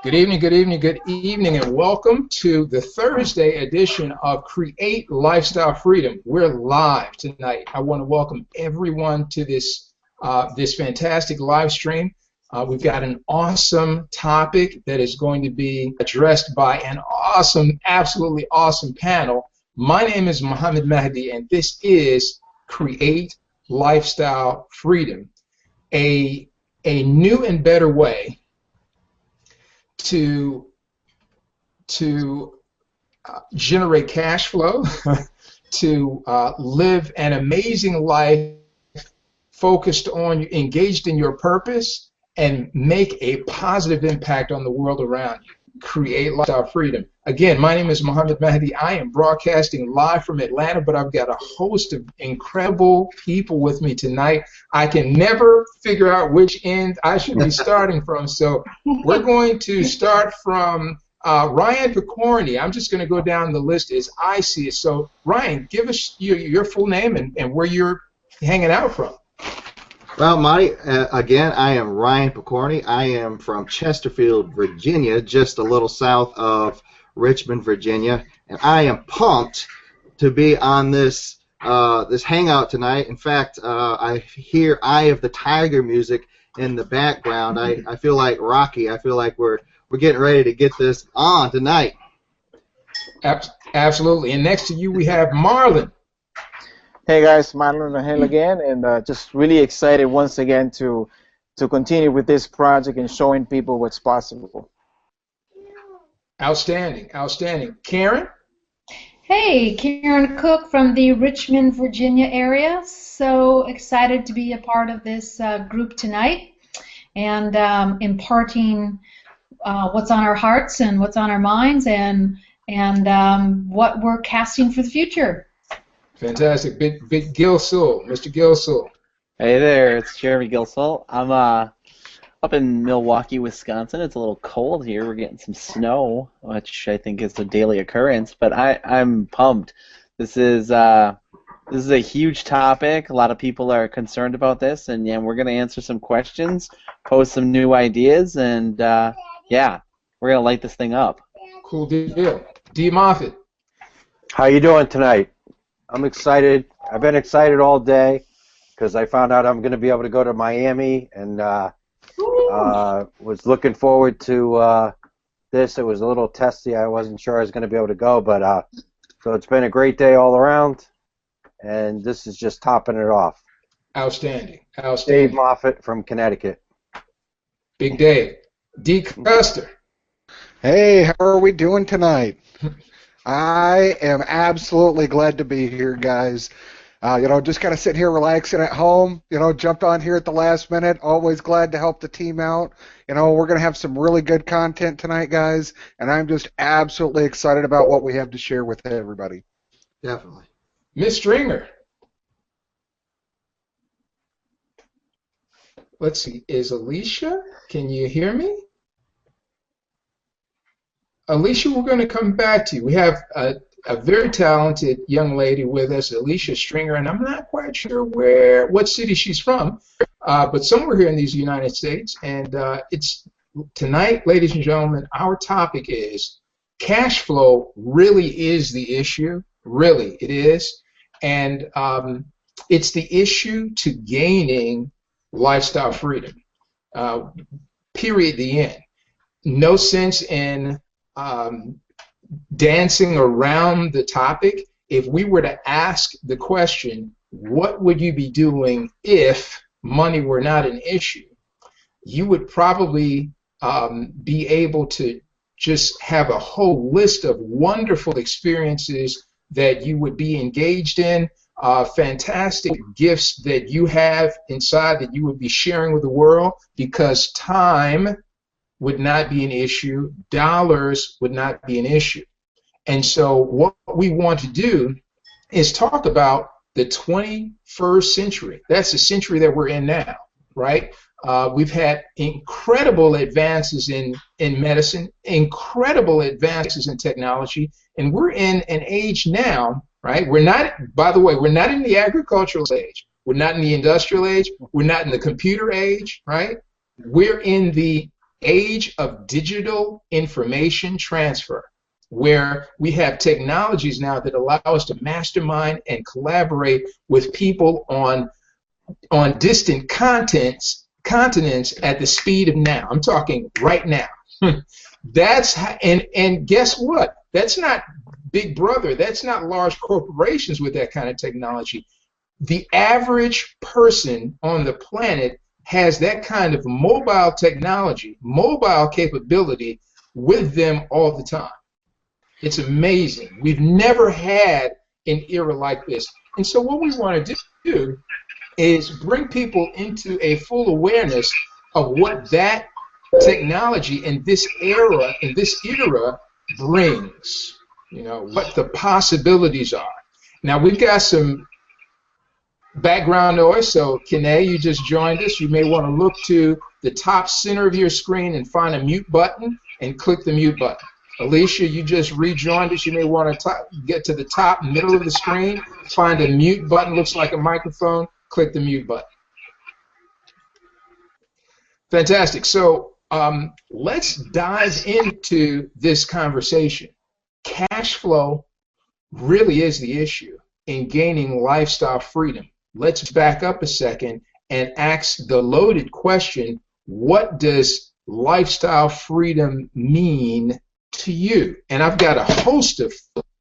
Good evening, and welcome to the Thursday edition of Create Lifestyle Freedom. We're live tonight. I want to welcome everyone to this fantastic live stream. We've got an awesome topic that is going to be addressed by an awesome, absolutely awesome panel. My name is Mahdi, and this is Create Lifestyle Freedom, a new and better way to generate cash flow, to live an amazing life focused on, engaged in your purpose, and make a positive impact on the world around you. Create lifestyle freedom. Again, my name is Mahdi. I am broadcasting live from Atlanta, but I've got a host of incredible people with me tonight. I can never figure out which end I should be starting from, so we're going to start from Ryan Picorni. I'm just going to go down the list as I see it. So, Ryan, give us your full name and where you're hanging out from. Well, Mahdi, again, I am Ryan Picorni. I am from Chesterfield, Virginia, just a little south of Richmond, Virginia, and I am pumped to be on this hangout tonight. In fact, I hear Eye of the Tiger music in the background. I feel like Rocky. I feel like we're getting ready to get this on tonight. Absolutely. And next to you we have Marlon. Hey guys, Marlon Hill again, and just really excited once again to continue with this project and showing people what's possible. Outstanding, outstanding. Karen? Hey, Karen Cook from the Richmond, Virginia area. So excited to be a part of this group tonight and imparting what's on our hearts and what's on our minds and what we're casting for the future. Fantastic. Big Gilsoul, Mr. Gilsoul. Hey there, it's Jeremy Gilsoul. I'm up in Milwaukee, Wisconsin. It's a little cold here. We're getting some snow, which I think is a daily occurrence, but I'm pumped. This is a huge topic. A lot of people are concerned about this, and yeah, we're going to answer some questions, post some new ideas, and yeah, we're going to light this thing up. Cool deal. D. Moffitt. How you doing tonight? I'm excited. I've been excited all day because I found out I'm going to be able to go to Miami, and was looking forward to this. It was a little testy. I wasn't sure I was going to be able to go, but so it's been a great day all around, and this is just topping it off. Outstanding. Outstanding. Dave Moffitt from Connecticut. Big Dave. D. Custer. Hey, how are we doing tonight? I am absolutely glad to be here, guys. Just kind of sitting here relaxing at home, jumped on here at the last minute. Always glad to help the team out. We're going to have some really good content tonight, guys, and I'm just absolutely excited about what we have to share with everybody. Definitely. Miss Stringer. Let's see. Is Alicia? Can you hear me? Alicia, we're going to come back to you. We have a very talented young lady with us, Alicia Stringer, and I'm not quite sure what city she's from, but somewhere here in these United States. And it's tonight, ladies and gentlemen, our topic is cash flow really is the issue. Really, it is. And it's the issue to gaining lifestyle freedom. Period, the end. No sense in dancing around the topic. If we were to ask the question, what would you be doing if money were not an issue? You would probably be able to just have a whole list of wonderful experiences that you would be engaged in, fantastic gifts that you have inside that you would be sharing with the world, because time would not be an issue, dollars would not be an issue. And so what we want to do is talk about the 21st century. That's the century that we're in now, right? We've had incredible advances in medicine, incredible advances in technology, and we're in an age now, right? We're not, by the way, we're not in the agricultural age. We're not in the industrial age. We're not in the computer age, right? We're in the age of digital information transfer, where we have technologies now that allow us to mastermind and collaborate with people on distant continents at the speed of now. I'm talking right now. And guess what? That's not Big Brother. That's not large corporations with that kind of technology. The average person on the planet has that kind of mobile technology, mobile capability with them all the time. It's amazing. We've never had an era like this. And so what we want to do is bring people into a full awareness of what that technology in this era, brings, what the possibilities are. Now, we've got some background noise, so Kene, you just joined us. You may want to look to the top center of your screen and find a mute button and click the mute button. Alicia, you just rejoined us. You may want to get to the top middle of the screen, find a mute button, looks like a microphone, click the mute button. Fantastic. So let's dive into this conversation. Cash flow really is the issue in gaining lifestyle freedom. Let's back up a second and ask the loaded question, what does lifestyle freedom mean to you? And I've got a host of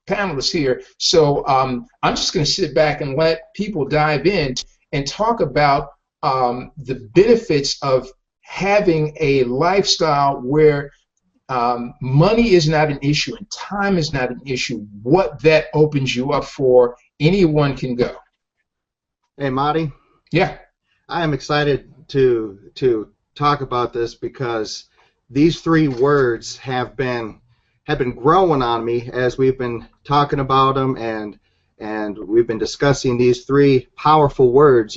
panelists here, so I'm just going to sit back and let people dive in and talk about the benefits of having a lifestyle where money is not an issue and time is not an issue, what that opens you up for. Anyone can go. Hey, Mahdi. Yeah. I am excited to talk about this because these three words have been growing on me as we've been talking about them and we've been discussing these three powerful words.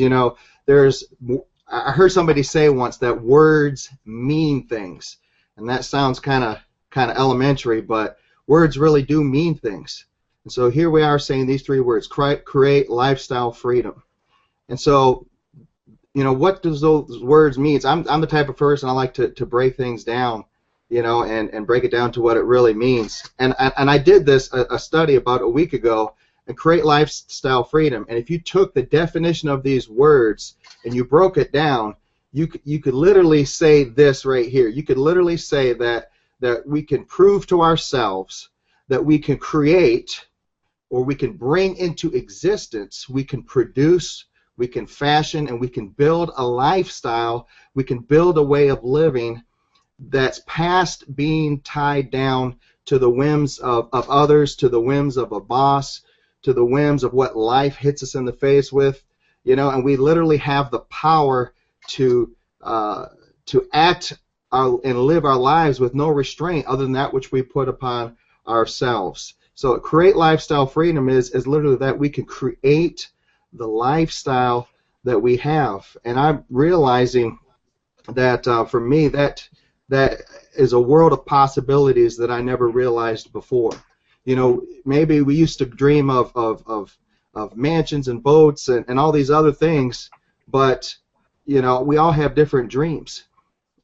I heard somebody say once that words mean things, and that sounds kind of elementary, but words really do mean things. And so here we are saying these three words: create lifestyle freedom. And so, what does those words mean? I'm the type of person I like to break things down, and break it down to what it really means. And I did a study about a week ago, and create lifestyle freedom. And if you took the definition of these words and you broke it down, you could literally say this right here. You could literally say that we can prove to ourselves that we can create, or we can bring into existence, we can produce, we can fashion, and we can build a lifestyle, we can build a way of living that's past being tied down to the whims of others, to the whims of a boss, to the whims of what life hits us in the face with, and we literally have the power to act and live our lives with no restraint other than that which we put upon ourselves. So create lifestyle freedom is literally that we can create the lifestyle that we have. And I'm realizing that for me that is a world of possibilities that I never realized before. Maybe we used to dream of mansions and boats and all these other things, but we all have different dreams,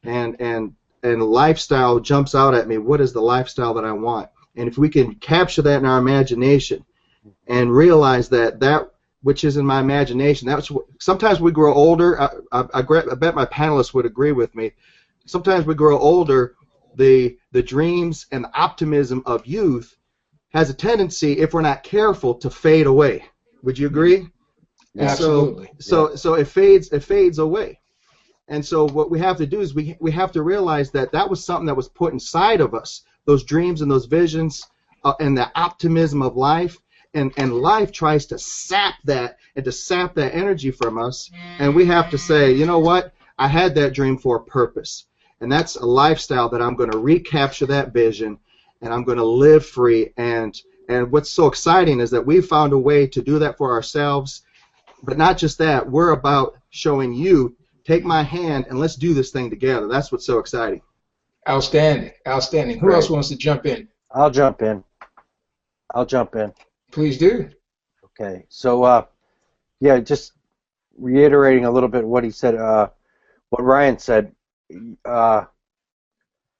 and lifestyle jumps out at me. What is the lifestyle that I want? And if we can capture that in our imagination and realize that which is in my imagination, sometimes we grow older. I bet my panelists would agree with me. Sometimes we grow older, the dreams and the optimism of youth has a tendency, if we're not careful, to fade away. Would you agree? Absolutely. So it fades away. And so what we have to do is we have to realize that was something that was put inside of us, those dreams and those visions and the optimism of life. And life tries to sap that and to sap that energy from us. And we have to say, you know what? I had that dream for a purpose. And that's a lifestyle that I'm going to recapture that vision, and I'm going to live free. And what's so exciting is that we've found a way to do that for ourselves. But not just that, we're about showing you, take my hand and let's do this thing together. That's what's so exciting. Outstanding. Outstanding. Who else wants to jump in? I'll jump in. Please do. Okay. So, just reiterating a little bit what he said, what Ryan said.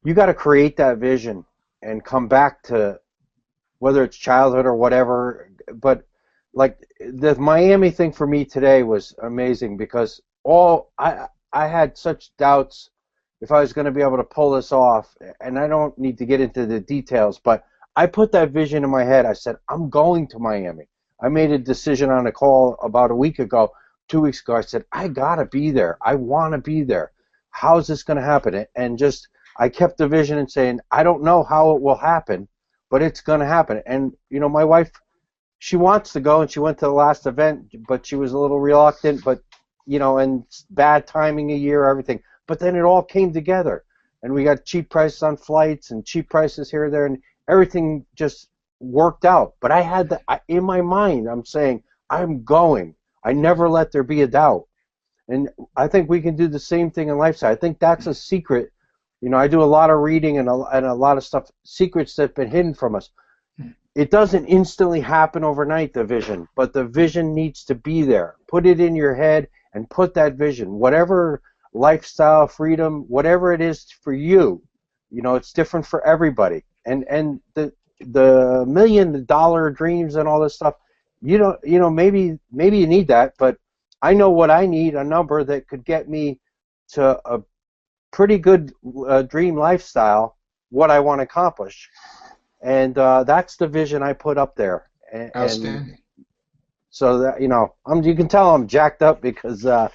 you got to create that vision and come back to whether it's childhood or whatever. But like the Miami thing for me today was amazing because I had such doubts if I was going to be able to pull this off, and I don't need to get into the details, but I put that vision in my head. I said, I'm going to Miami. I made a decision on a call about a week ago, 2 weeks ago. I said, I got to be there. I want to be there. How is this going to happen? And just I kept the vision and saying, I don't know how it will happen, but it's going to happen. And, you know, my wife, she wants to go, and she went to the last event, but she was a little reluctant, but, you know, and bad timing a year, everything. But then it all came together, and we got cheap prices on flights and cheap prices here and there, and everything just worked out. But I had that in my mind. I'm saying, I'm going. I never let there be a doubt. And I think we can do the same thing in lifestyle. I think that's a secret. You know, I do a lot of reading and a lot of stuff, secrets that have been hidden from us. It doesn't instantly happen overnight, the vision, but the vision needs to be there. Put it in your head and put that vision, whatever lifestyle, freedom, whatever it is for you. You know, it's different for everybody. And the $1 million dreams and all this stuff, you know, maybe you need that, but I know what I need, a number that could get me to a pretty good dream lifestyle, what I want to accomplish. And that's the vision I put up there. Outstanding. So that, you know, you can tell I'm jacked up because I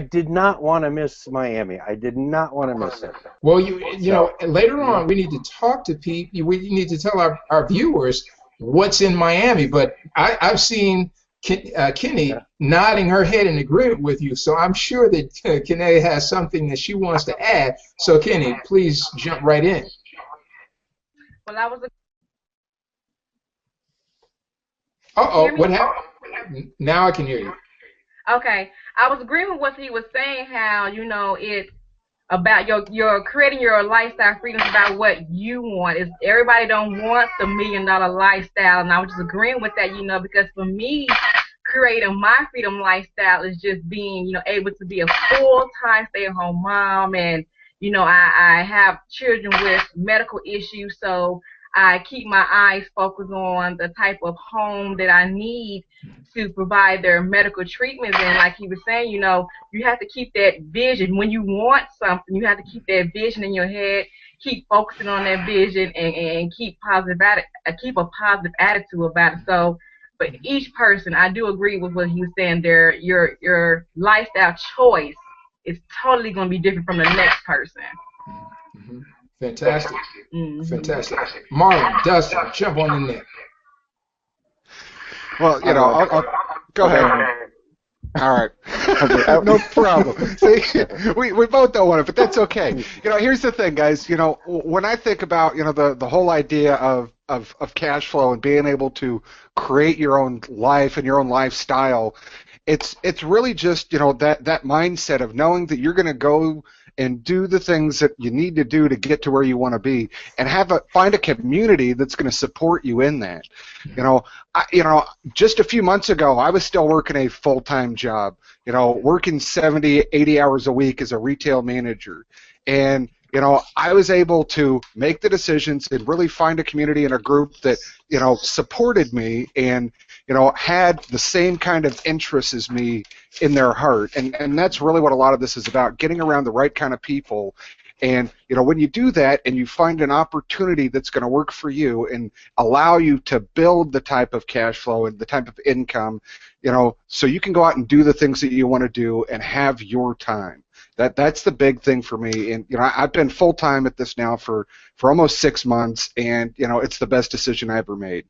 did not want to miss Miami. I did not want to miss it. Well, you know, later on we need to talk to people. We need to tell our viewers what's in Miami. But I've seen Kenny nodding her head in agreement with you, so I'm sure that Kenny has something that she wants to add. So Kenny, please jump right in. Well, I was. What happened? Now I can hear you. Okay, I was agreeing with what he was saying. How, you know, it's about your creating your lifestyle freedom is about what you want. Is everybody don't want the $1 million lifestyle, and I was just agreeing with that. You know, because for me, creating my freedom lifestyle is just being, you know, able to be a full-time stay-at-home mom, and you know, I have children with medical issues, so I keep my eyes focused on the type of home that I need to provide their medical treatments. And like he was saying, you know, you have to keep that vision. When you want something, you have to keep that vision in your head, keep focusing on that vision, and keep a positive attitude about it. So, but each person, I do agree with what he was saying there. Your lifestyle choice is totally going to be different from the next person. Mm-hmm. Fantastic. Mm-hmm. Fantastic. Marlon, Dustin, jump on in there. Well, you know, I'll go ahead. All right. No problem. See, we both don't want it, but that's okay. You know, here's the thing, guys. You know, when I think about, you know, the whole idea of cash flow and being able to create your own life and your own lifestyle, it's really just, you know, that mindset of knowing that you're going to go and do the things that you need to do to get to where you want to be, and find a community that's going to support you in that. You know, just a few months ago, I was still working a full-time job, you know, working 70, 80 hours a week as a retail manager. And, you know, I was able to make the decisions and really find a community and a group that, you know, supported me and, you know, had the same kind of interests as me in their heart. And that's really what a lot of this is about, getting around the right kind of people. And, you know, when you do that and you find an opportunity that's going to work for you and allow you to build the type of cash flow and the type of income, you know, so you can go out and do the things that you want to do and have your time. That's the big thing for me. And, you know, I've been full-time at this now for almost 6 months, and, you know, it's the best decision I ever made.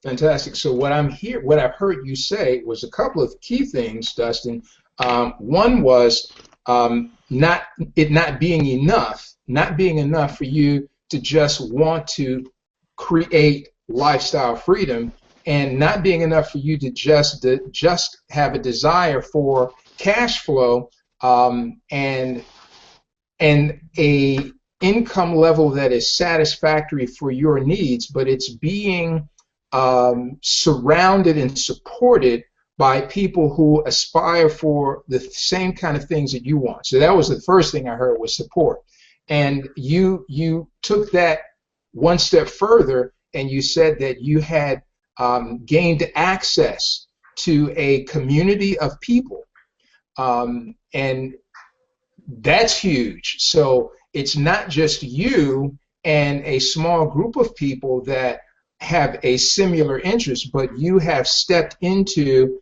Fantastic. So what I've heard you say was a couple of key things, Dustin. One was not being enough for you to just want to create lifestyle freedom, and not being enough for you to just have a desire for cash flow and a income level that is satisfactory for your needs, but it's being surrounded and supported by people who aspire for the same kind of things that you want. So that was the first thing I heard was support. And you took that one step further, and you said that you had gained access to a community of people, and that's huge. So it's not just you and a small group of people that have a similar interest, but you have stepped into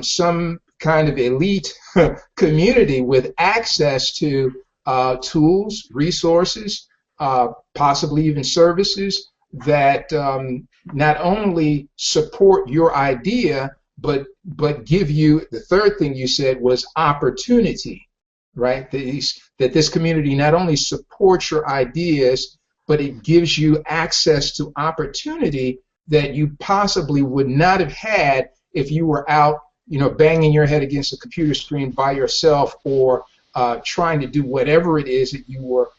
some kind of elite community with access to tools, resources, possibly even services that not only support your idea, but give you, the third thing you said was opportunity, right? That this community not only supports your ideas, but it gives you access to opportunity that you possibly would not have had if you were out, banging your head against a computer screen by yourself, or trying to do whatever it is that you were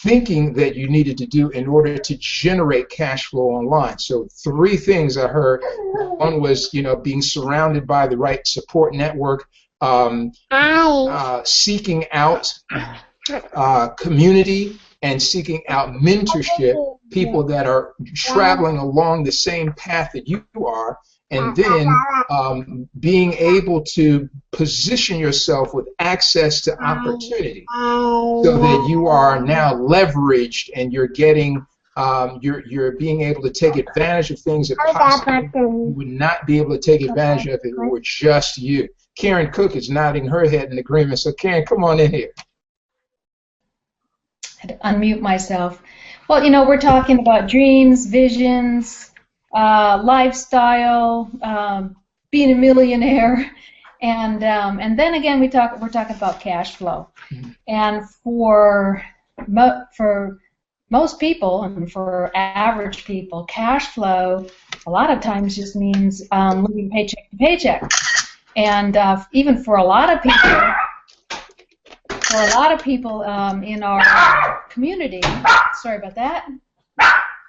thinking that you needed to do in order to generate cash flow online. So 3 things I heard. One was, being surrounded by the right support network, seeking out community, and seeking out mentorship, people that are traveling along the same path that you are, and then being able to position yourself with access to opportunity, so that you are now leveraged and you're getting, you're being able to take advantage of things that possibly you would not be able to take advantage of if it were just you. Karen Cook is nodding her head in agreement. So Karen, come on in here. I had to unmute myself. Well, we're talking about dreams, visions, lifestyle, being a millionaire, and then again we're talking about cash flow. And for most people, and for average people, cash flow a lot of times just means living paycheck to paycheck. And even for a lot of people. In our community, sorry about that.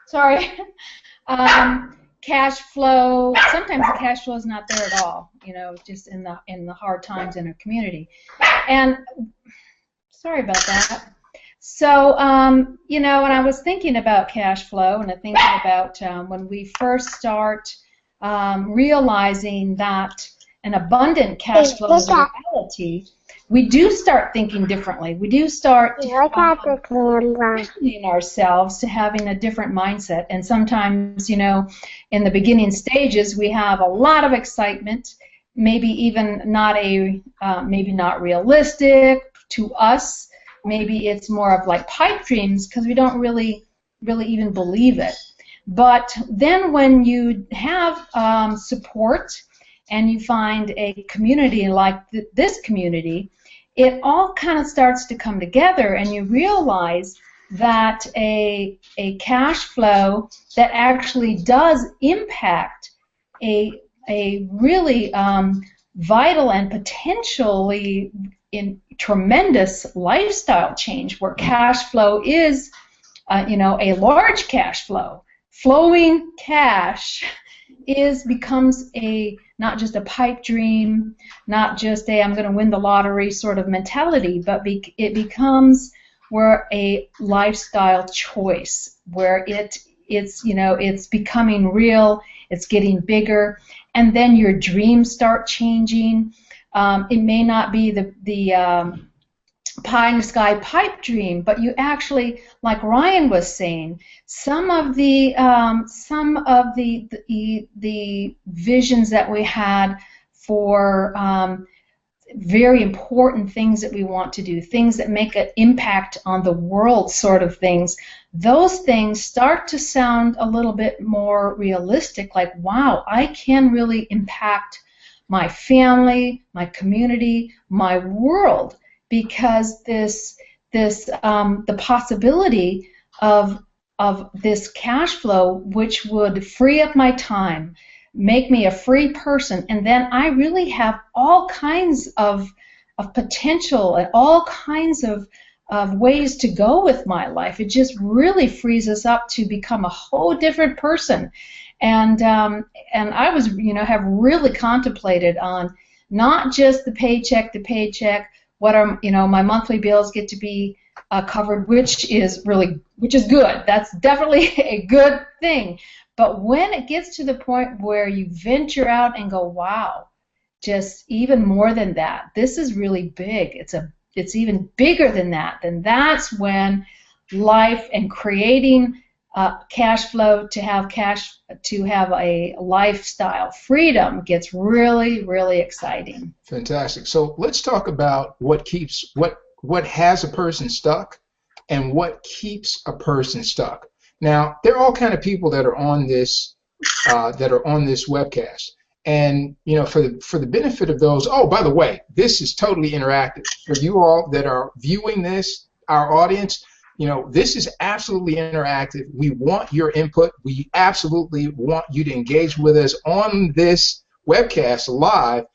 Sorry. Cash flow. Sometimes the cash flow is not there at all. Just in the hard times in our community. And sorry about that. So when I was thinking about cash flow, and I'm thinking about when we first start realizing that an abundant cash flow is a reality, we do start thinking differently. We do start positioning ourselves to having a different mindset. And sometimes, in the beginning stages, we have a lot of excitement, maybe even maybe not realistic to us. Maybe it's more of like pipe dreams because we don't really even believe it. But then when you have support and you find a community like this community, it all kind of starts to come together, and you realize that a cash flow that actually does impact a really vital and potentially tremendous lifestyle change, where cash flow is, a large cash flow, flowing cash becomes not just a pipe dream, not just I'm going to win the lottery sort of mentality, but it becomes where a lifestyle choice, where it's becoming real, it's getting bigger, and then your dreams start changing. It may not be the pie in the sky pipe dream, but you actually, like Ryan was saying, some of the visions that we had for very important things that we want to do, things that make an impact on the world, sort of things, those things start to sound a little bit more realistic. Like, wow, I can really impact my family, my community, my world, because the possibility of this cash flow, which would free up my time, make me a free person, and then I really have all kinds of potential and all kinds of ways to go with my life. It just really frees us up to become a whole different person. And I was, have really contemplated on not just the paycheck to paycheck, what are, my monthly bills get to be covered, which is good. That's definitely a good thing. But when it gets to the point where you venture out and go, wow, just even more than that, this is really big. It's even bigger than that. Then that's when life and creating cash flow to have a lifestyle freedom gets really, really exciting. Fantastic. So let's talk about what has a person stuck and what keeps a person stuck. Now, there are all kind of people that are on this webcast, and for the benefit of those. Oh, by the way, this is totally interactive for you all that are viewing this. Our audience, this is absolutely interactive. We want your input. We absolutely want you to engage with us on this webcast live.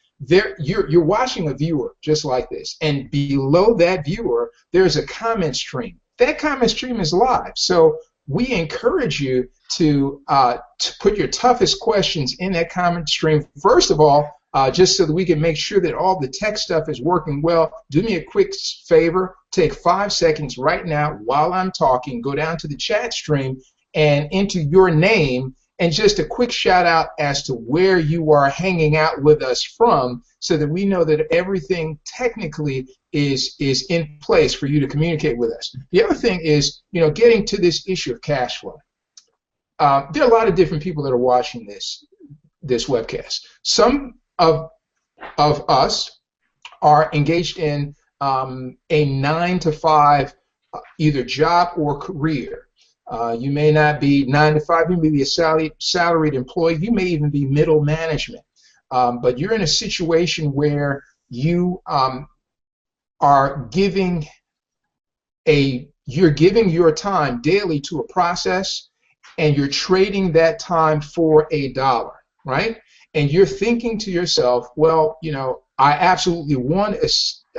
You're watching a viewer just like this, and below that viewer, there's a comment stream. That comment stream is live, so we encourage you to put your toughest questions in that comment stream. First of all, just so that we can make sure that all the tech stuff is working well, do me a quick favor. Take 5 seconds right now while I'm talking. Go down to the chat stream and enter your name and just a quick shout out as to where you are hanging out with us from, so that we know that everything technically is in place for you to communicate with us. The other thing is, getting to this issue of cash flow. There are a lot of different people that are watching this webcast. Some of us are engaged in a 9-to-5 either job or career. You may not be 9 to 5. You may be a salaried employee. You may even be middle management. But you're in a situation where you are giving your time daily to a process, and you're trading that time for $1, right? And you're thinking to yourself, well, I absolutely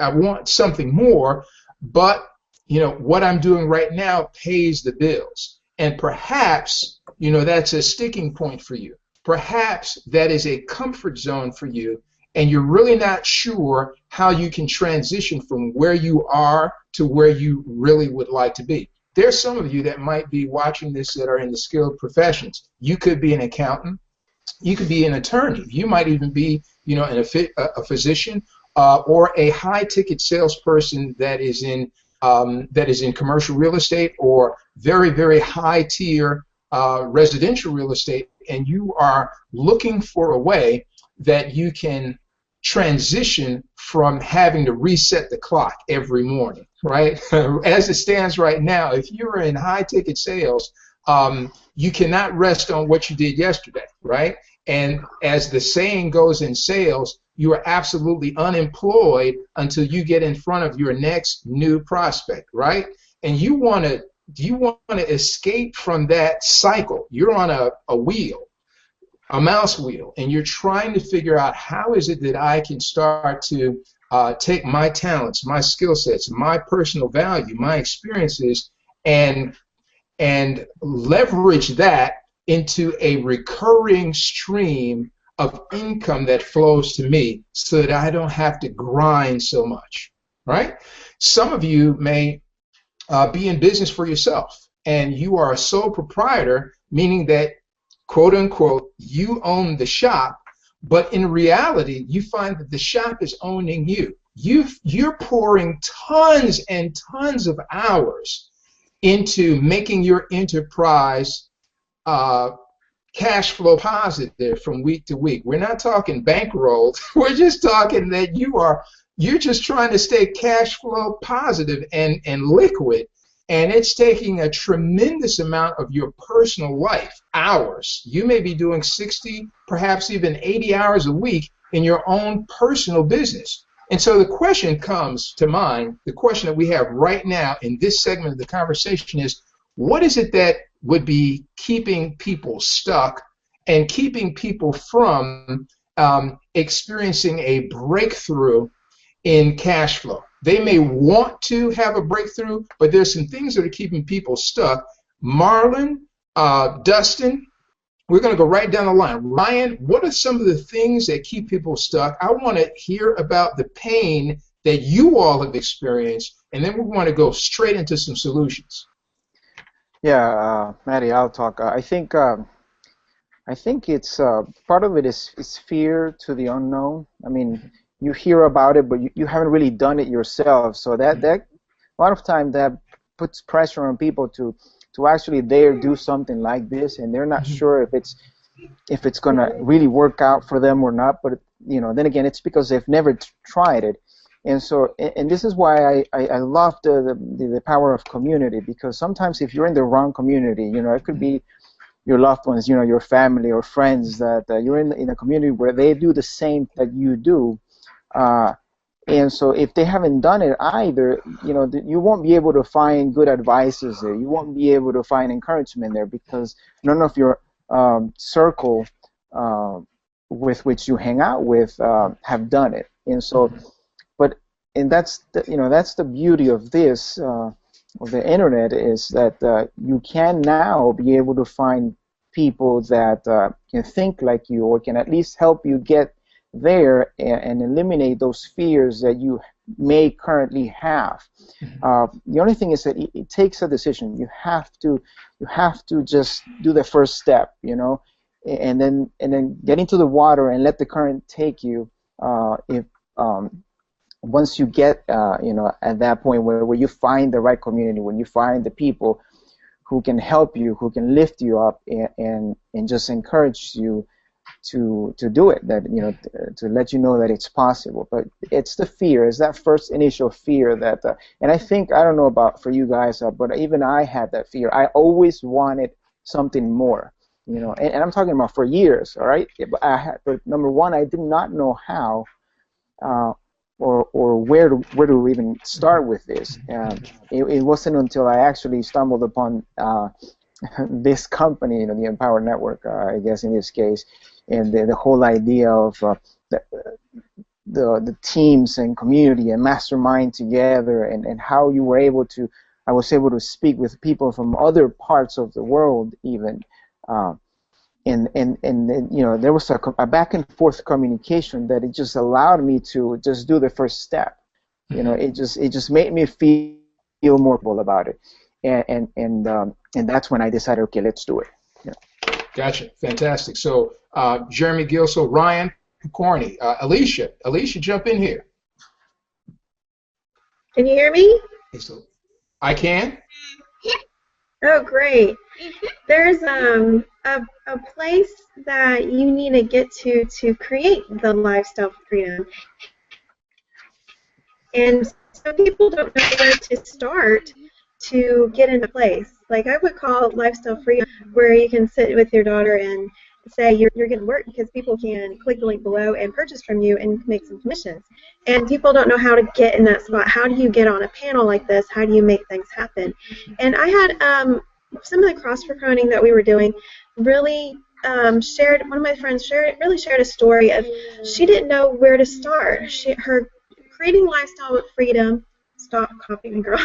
I want something more, but what I'm doing right now pays the bills. And perhaps, that's a sticking point for you. Perhaps that is a comfort zone for you, and you're really not sure how you can transition from where you are to where you really would like to be. There's some of you that might be watching this that are in the skilled professions. You could be an accountant. You could be an attorney. You might even be, a physician or a high-ticket salesperson that is in commercial real estate or very, very high-tier residential real estate, and you are looking for a way that you can transition from having to reset the clock every morning, right? As it stands right now, if you're in high-ticket sales, you cannot rest on what you did yesterday, right? And as the saying goes in sales, you are absolutely unemployed until you get in front of your next new prospect, right? And you want to escape from that cycle. You're on a wheel, a mouse wheel, and you're trying to figure out how is it that I can start to take my talents, my skill sets, my personal value, my experiences, and leverage that into a recurring stream of income that flows to me so that I don't have to grind so much, right? Some of you may be in business for yourself, and you are a sole proprietor, meaning that, quote unquote, you own the shop, but in reality, you find that the shop is owning you. You're pouring tons and tons of hours into making your enterprise cash flow positive from week to week. We're not talking bankrolled. We're just talking that you're just trying to stay cash flow positive and liquid, and it's taking a tremendous amount of your personal life, hours. You may be doing 60, perhaps even 80 hours a week in your own personal business. And so the question comes to mind, the question that we have right now in this segment of the conversation is, what is it that would be keeping people stuck and keeping people from experiencing a breakthrough in cash flow? They may want to have a breakthrough, but there's some things that are keeping people stuck. Marlon, Dustin, We're going to go right down the line. Ryan, what are some of the things that keep people stuck? I want to hear about the pain that you all have experienced, and then we want to go straight into some solutions. Yeah, Maddie, I'll talk. I think it's part of it is fear to the unknown. I mean, you hear about it, but you haven't really done it yourself. So that a lot of time that puts pressure on people to actually dare do something like this, and they're not sure if it's gonna really work out for them or not. But you know, then again, it's because they've never tried it. And so, and this is why I love the power of community, because sometimes if you're in the wrong community, you know, it could be your loved ones, you know, your family or friends, that you're in a community where they do the same that you do, and so if they haven't done it either, you know, you won't be able to find good advices there. You won't be able to find encouragement there, because none of your circle with which you hang out with have done it. And so, and that's that's the beauty of this of the internet, is that you can now be able to find people that can think like you, or can at least help you get there and eliminate those fears that you may currently have. The only thing is that it takes a decision. You have to just do the first step, you know, and then get into the water and let the current take you. Once you get, you know, at that point where you find the right community, when you find the people who can help you, who can lift you up, and just encourage you to do it, that, you know, to let you know that it's possible. But it's the fear, it's that first initial fear that, and I think, I don't know about for you guys, but even I had that fear. I always wanted something more, you know, and I'm talking about for years, all right? But number one, I did not know how. Or where to even start with this. It wasn't until I actually stumbled upon this company, you know, the Empower Network, I guess in this case, and the whole idea of the teams and community and mastermind together, and how you were able to, I was able to speak with people from other parts of the world even. And you know, there was a back and forth communication that it just allowed me to just do the first step. You know, it just made me feel more comfortable about it, and that's when I decided, okay, let's do it. Yeah. Gotcha, fantastic. So Jeremy Gilso, Ryan Corney, Alicia, jump in here. Can you hear me? I can. Oh, great. There's a place that you need to get to create the lifestyle freedom. And some people don't know where to start to get into place. Like, I would call lifestyle freedom where you can sit with your daughter and say you're going to work, because people can click the link below and purchase from you and make some commissions. And people don't know how to get in that spot. How do you get on a panel like this? How do you make things happen? And I had some of the cross-promoting that we were doing really shared, one of my friends really shared a story of, she didn't know where to start. Her creating lifestyle with freedom, stop copying, girl,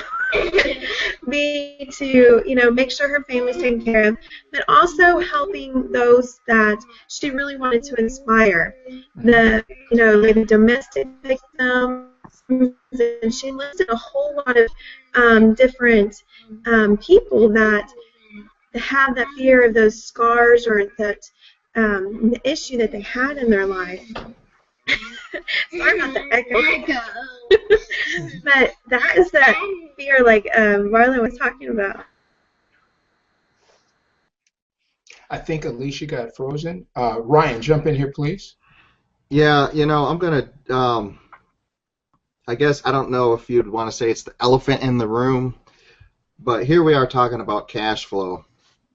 be to, you know, make sure her family's taken care of, but also helping those that she really wanted to inspire, the, you know, maybe domestic victims, and she listed a whole lot of different people that have that fear of those scars, or that the issue that they had in their life. Sorry about the echo. But that is that fear, like Marlon was talking about. I think Alicia got frozen. Ryan, jump in here, please. Yeah, you know, I'm going to, I guess, I don't know if you'd want to say it's the elephant in the room, but here we are talking about cash flow.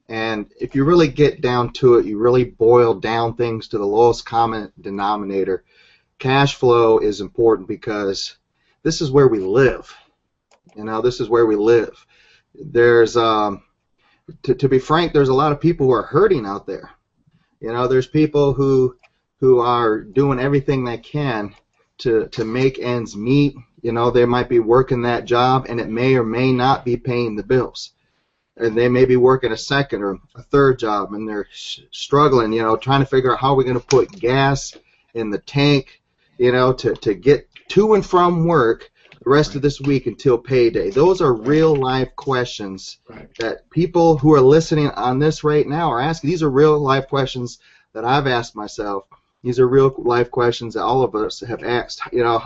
And if you really get down to it, you really boil down things to the lowest common denominator. Cash flow is important because this is where we live. You know, this is where we live. There's, to be frank, there's a lot of people who are hurting out there. You know, there's people who are doing everything they can to make ends meet. You know, they might be working that job and it may or may not be paying the bills. and they may be working a second or a third job, and they're struggling, you know, trying to figure out how we're going to put gas in the tank, you know, to get to and from work the rest of this week until payday. Those are real life questions that people who are listening on this right now are asking. These are real life questions that I've asked myself. These are real life questions that all of us have asked. You know,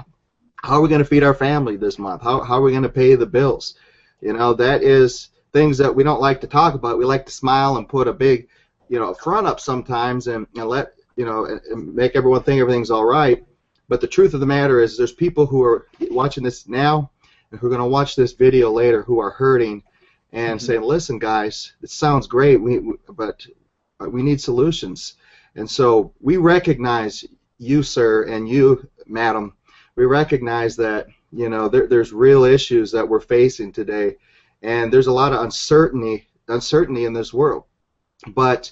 how are we going to feed our family this month? How are we going to pay the bills? You know, that is things that we don't like to talk about. We like to smile and put a big, you know, front up sometimes and let, you know, and make everyone think everything's all right. But the truth of the matter is there's people who are watching this now and who are going to watch this video later who are hurting and saying, listen, guys, it sounds great, but we need solutions. And so we recognize you, sir, and you, madam. We recognize that, you know, there's real issues that we're facing today, and there's a lot of uncertainty in this world. But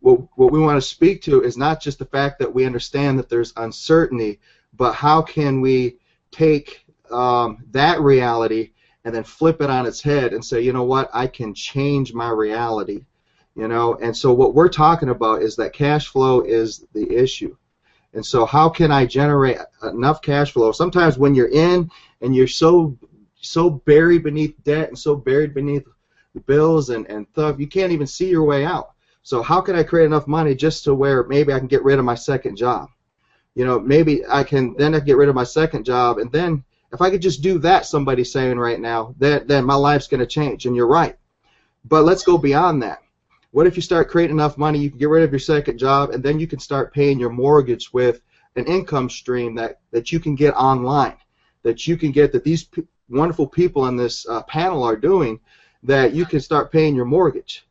what we want to speak to is not just the fact that we understand that there's uncertainty, but how can we take that reality and then flip it on its head and say, you know what, I can change my reality, you know. And so what we're talking about is that cash flow is the issue. And so how can I generate enough cash flow? Sometimes when you're in and you're so buried beneath debt and so buried beneath the bills and stuff, you can't even see your way out. So how can I create enough money just to where maybe I can get rid of my second job? You know, maybe I can get rid of my second job, and then if I could just do that, somebody's saying right now, then my life's going to change, and you're right. But let's go beyond that. What if you start creating enough money, you can get rid of your second job, and then you can start paying your mortgage with an income stream that you can get online, that you can get, that these wonderful people on this panel are doing, that you can start paying your mortgage.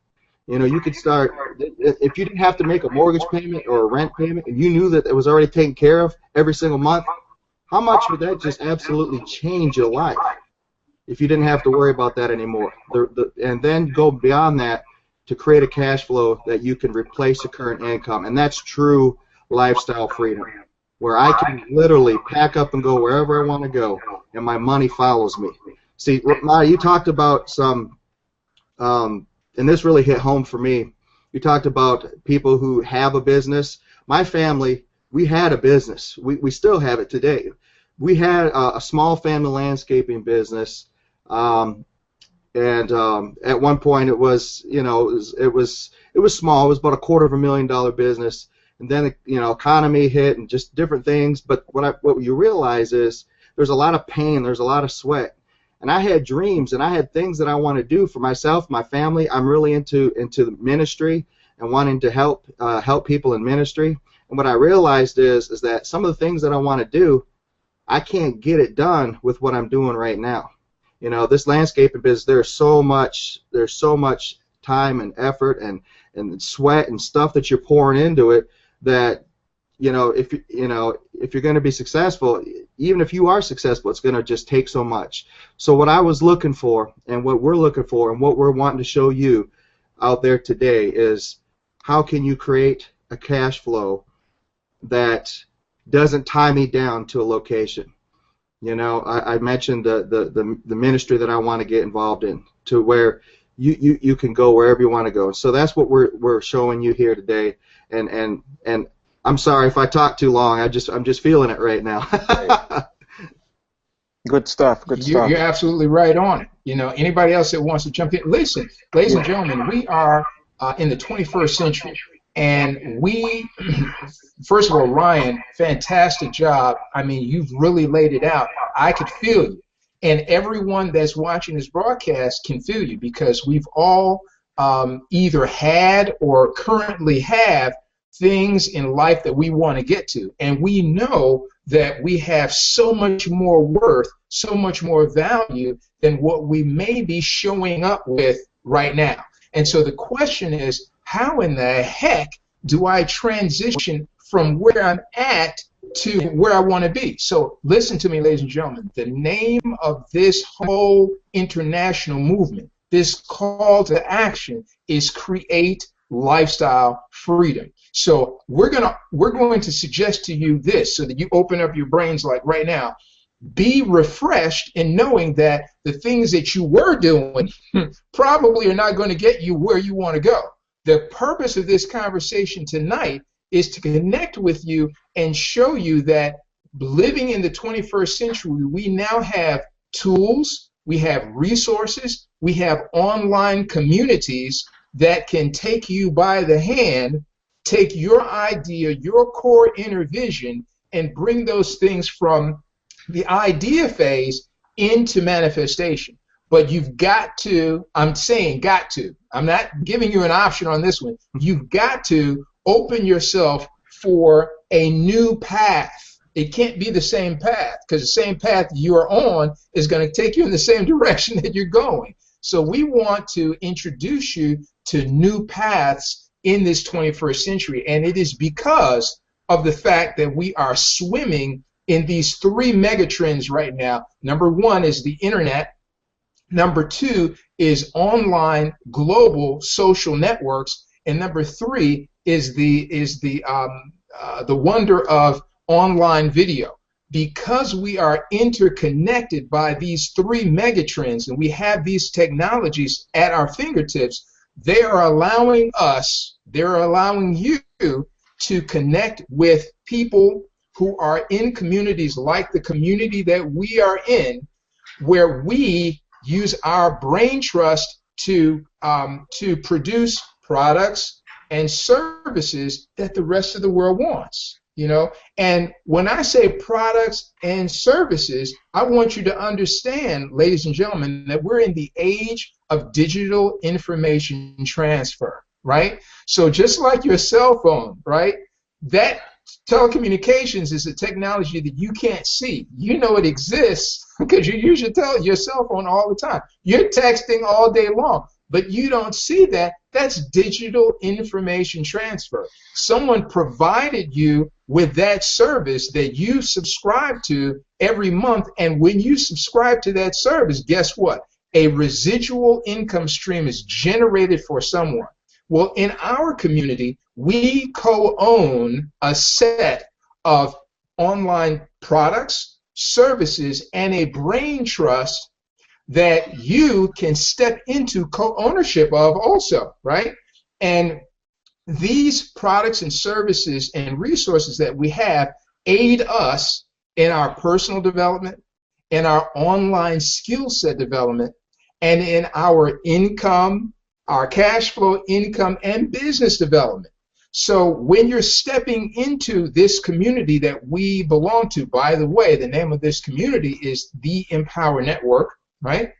You know, you could start, if you didn't have to make a mortgage payment or a rent payment and you knew that it was already taken care of every single month, how much would that just absolutely change your life if you didn't have to worry about that anymore? And then go beyond that to create a cash flow that you can replace your current income. And that's true lifestyle freedom, where I can literally pack up and go wherever I want to go and my money follows me. See, Mahdi, you talked about some... and this really hit home for me. You talked about people who have a business. My family, we had a business. We still have it today. We had a small family landscaping business, and at one point it was, you know, it was small. It was about $250,000 business, and then, you know, economy hit and just different things. But what you realize is there's a lot of pain. There's a lot of sweat. And I had dreams, and I had things that I want to do for myself, my family. I'm really into the ministry and wanting to help people in ministry. And what I realized is that some of the things that I want to do, I can't get it done with what I'm doing right now. You know, this landscaping business, there's so much time and effort and sweat and stuff that you're pouring into it that, you know, if you're going to be successful, even if you are successful, it's going to just take so much. So what I was looking for, and what we're looking for, and what we're wanting to show you out there today is how can you create a cash flow that doesn't tie me down to a location. You know, I mentioned the ministry that I want to get involved in, to where you can go wherever you want to go. So that's what we're showing you here today, and I'm sorry if I talk too long. I'm just feeling it right now. Good stuff. Good stuff. You're absolutely right on it. You know, anybody else that wants to jump in, listen, ladies and gentlemen, we are in the 21st century, and we, first of all, Ryan, fantastic job. I mean, you've really laid it out. I could feel you, and everyone that's watching this broadcast can feel you, because we've all either had or currently have things in life that we want to get to, and we know that we have so much more worth, so much more value than what we may be showing up with right now. And so the question is, how in the heck do I transition from where I'm at to where I want to be? So listen to me, ladies and gentlemen. The name of this whole international movement, this call to action, is Create Lifestyle Freedom. So we're going to suggest to you this, so that you open up your brains like right now. be refreshed in knowing that the things that you were doing probably are not going to get you where you want to go. The purpose of this conversation tonight is to connect with you and show you that living in the 21st century, we now have tools, we have resources, we have online communities that can take you by the hand, take your idea, your core inner vision, and bring those things from the idea phase into manifestation. But you've got to, I'm saying got to, I'm not giving you an option on this one, you've got to open yourself for a new path. It can't be the same path, because the same path you're on is going to take you in the same direction that you're going. So we want to introduce you to new paths in this 21st century, and it is because of the fact that we are swimming in these three megatrends right now. Number one is the internet. Number two is online global social networks, and number three is the wonder of online video. Because we are interconnected by these three megatrends and we have these technologies at our fingertips, they are allowing us, they're allowing you to connect with people who are in communities like the community that we are in, where we use our brain trust to produce products and services that the rest of the world wants. You know, and when I say products and services, I want you to understand, ladies and gentlemen, that we're in the age of digital information transfer, right? So just like your cell phone, right? That telecommunications is a technology that you can't see. You know it exists because you use your cell phone all the time. You're texting all day long, but you don't see that. That's digital information transfer. Someone provided you with that service that you subscribe to every month, and when you subscribe to that service, guess what? A residual income stream is generated for someone. Well, in our community, we co-own a set of online products, services, and a brain trust that you can step into co-ownership of also, right? And these products and services and resources that we have aid us in our personal development, in our online skill set development, and in our income, our cash flow, income, and business development. So when you're stepping into this community that we belong to, by the way, the name of this community is the Empower Network, right?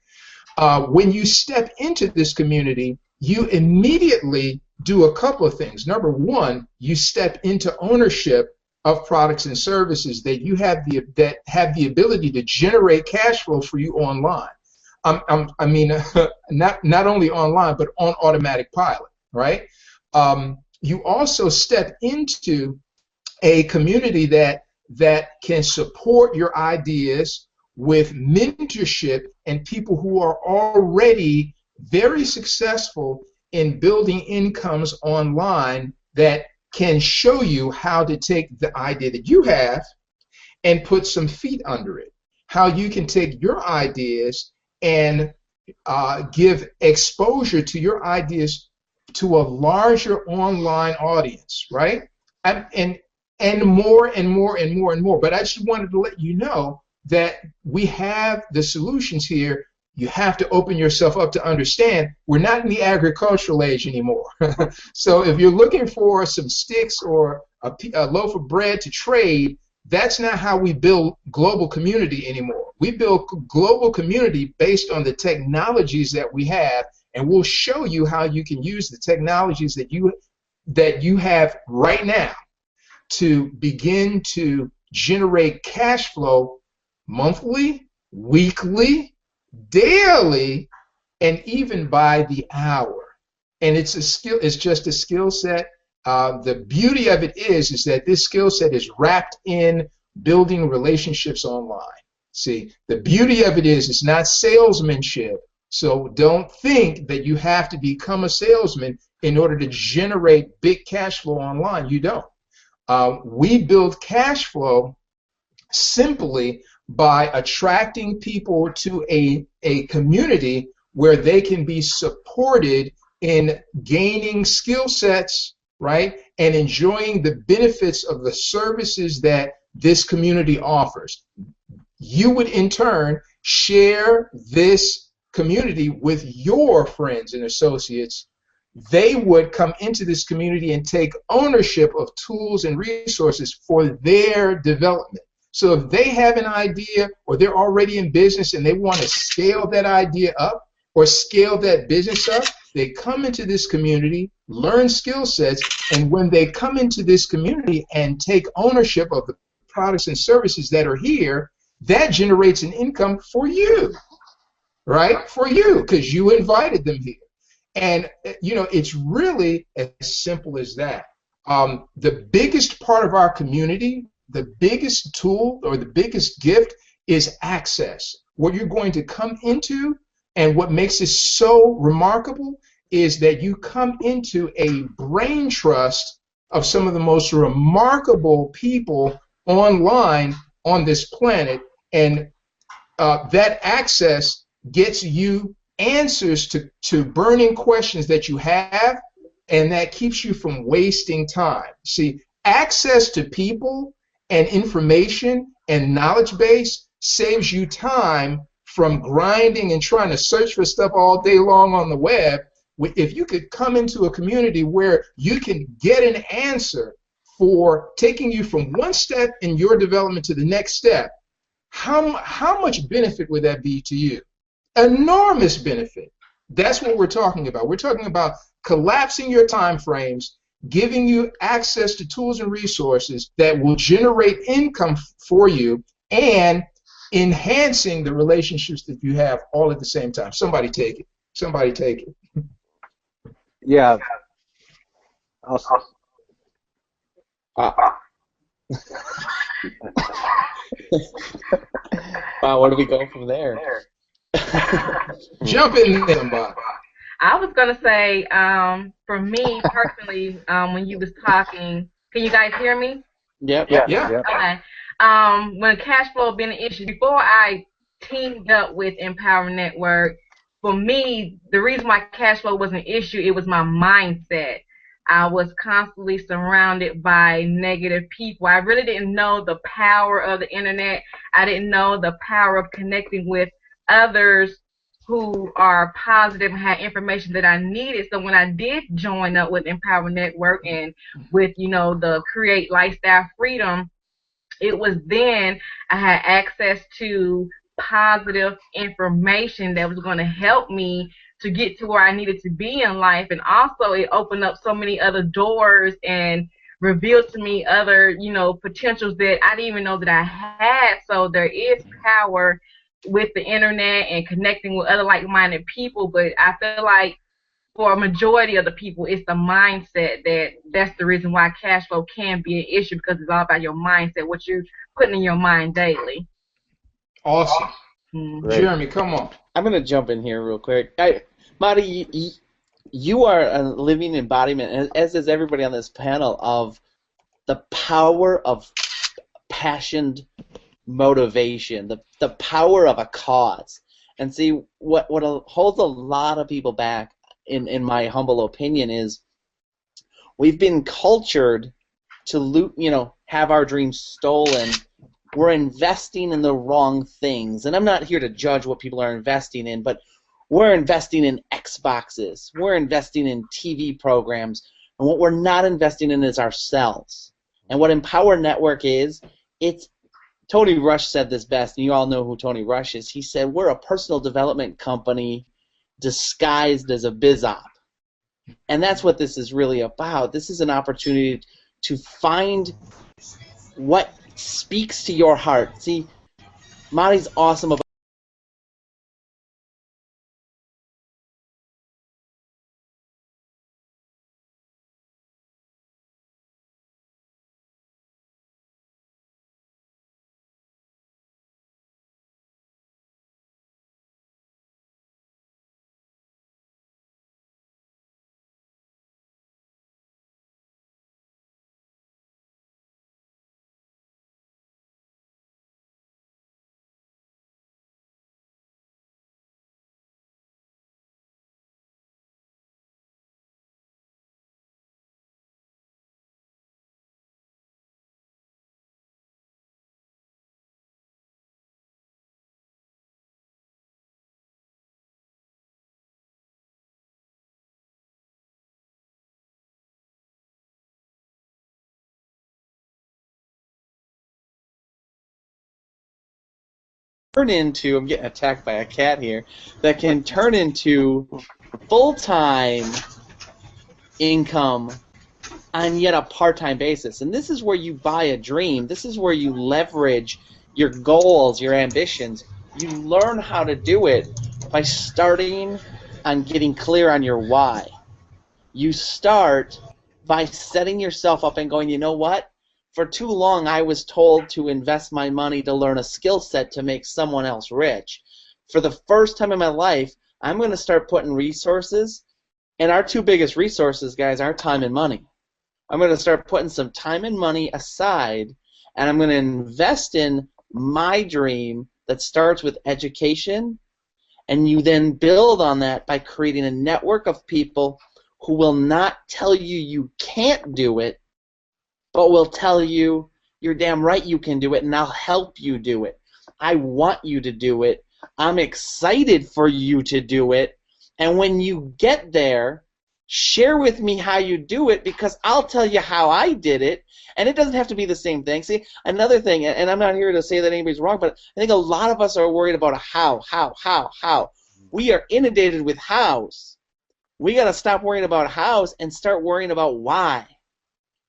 When you step into this community, you immediately do a couple of things. Number one, you step into ownership of products and services that you have that have the ability to generate cash flow for you online. I mean, not only online, but on automatic pilot, right? You also step into a community that can support your ideas with mentorship and people who are already very successful in building incomes online that can show you how to take the idea that you have and put some feet under it. How you can take your ideas and give exposure to your ideas to a larger online audience, right? And more and more and more and more. But I just wanted to let you know that we have the solutions here. You have to open yourself up to understand we're not in the agricultural age anymore. So if you're looking for some sticks or a loaf of bread to trade, that's not how we build global community anymore. We build global community based on the technologies that we have, and we'll show you how you can use the technologies that you have right now to begin to generate cash flow monthly, weekly, daily, and even by the hour. And it's a skill. It's just a skill set. The beauty of it is that this skill set is wrapped in building relationships online. See, the beauty of it is it's not salesmanship. So don't think that you have to become a salesman in order to generate big cash flow online. You don't. We build cash flow simply by attracting people to a community where they can be supported in gaining skill sets, right, and enjoying the benefits of the services that this community offers. You would in turn share this community with your friends and associates. They would come into this community and take ownership of tools and resources for their development. So if they have an idea or they're already in business and they want to scale that idea up or scale that business up, they come into this community, learn skill sets, and when they come into this community and take ownership of the products and services that are here, that generates an income for you, right? For you, because you invited them here. And, you know, it's really as simple as that. The biggest part of our community, the biggest tool or the biggest gift is access. What you're going to come into and what makes this so remarkable is that you come into a brain trust of some of the most remarkable people online on this planet, and that access gets you answers to burning questions that you have, and that keeps you from wasting time. See, access to people and information and knowledge base saves you time from grinding and trying to search for stuff all day long on the web. If you could come into a community where you can get an answer for taking you from one step in your development to the next step, how much benefit would that be to you? Enormous benefit. That's what we're talking about. We're talking about collapsing your time frames, giving you access to tools and resources that will generate income for you, and enhancing the relationships that you have all at the same time. Somebody take it. Somebody take it. Yeah. Wow, where do we go from there? Jump in there, somebody. I was gonna say, for me personally, when you was talking, can you guys hear me? Yep. Yeah. Okay. When cash flow being an issue, before I teamed up with Empower Network, for me, the reason why cash flow was an issue, it was my mindset. I was constantly surrounded by negative people. I really didn't know the power of the internet. I didn't know the power of connecting with others who are positive and had information that I needed. So when I did join up with Empower Network and with, you know, the Create Lifestyle Freedom, it was then I had access to positive information that was going to help me to get to where I needed to be in life. And also it opened up so many other doors and revealed to me other, you know, potentials that I didn't even know that I had. So there is power with the internet and connecting with other like-minded people, but I feel like for a majority of the people, it's the mindset that's the reason why cash flow can be an issue, because it's all about your mindset, what you're putting in your mind daily. Awesome. Jeremy, come on. I'm going to jump in here real quick. Mahdi, you are a living embodiment, as is everybody on this panel, of the power of passionate motivation, the power of a cause. And see, what holds a lot of people back, in my humble opinion, is we've been cultured to have our dreams stolen. We're investing in the wrong things. And I'm not here to judge what people are investing in, but we're investing in Xboxes. We're investing in TV programs. And what we're not investing in is ourselves. And what Empower Network is, Tony Rush said this best, and you all know who Tony Rush is. He said, we're a personal development company disguised as a biz op. And that's what this is really about. This is an opportunity to find what speaks to your heart. See, Mahdi's awesome about turn into, I'm getting attacked by a cat here, that can turn into full-time income on yet a part-time basis. And this is where you buy a dream. This is where you leverage your goals, your ambitions. You learn how to do it by starting on getting clear on your why. You start by setting yourself up and going, you know what? For too long I was told to invest my money to learn a skill set to make someone else rich. For the first time in my life, I'm going to start putting resources, and our two biggest resources, guys, are time and money. I'm going to start putting some time and money aside, and I'm going to invest in my dream that starts with education, and you then build on that by creating a network of people who will not tell you you can't do it, but will tell you you're damn right you can do it, and I'll help you do it. I want you to do it. I'm excited for you to do it, and when you get there, share with me how you do it, because I'll tell you how I did it, and it doesn't have to be the same thing. See, another thing, and I'm not here to say that anybody's wrong, but I think a lot of us are worried about a how. We are inundated with hows. We got to stop worrying about hows and start worrying about why.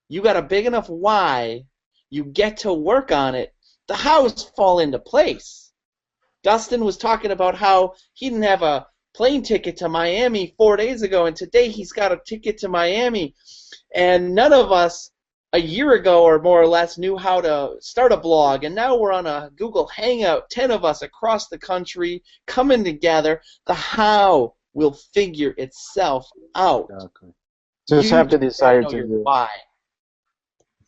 You got a big enough why, you get to work on it, the hows fall into place. Dustin was talking about how he didn't have a plane ticket to Miami 4 days ago, and today he's got a ticket to Miami. And none of us a year ago or more or less knew how to start a blog, and now we're on a Google Hangout, 10 of us across the country coming together. The how will figure itself out. Okay. Just have the desire to do it. Why.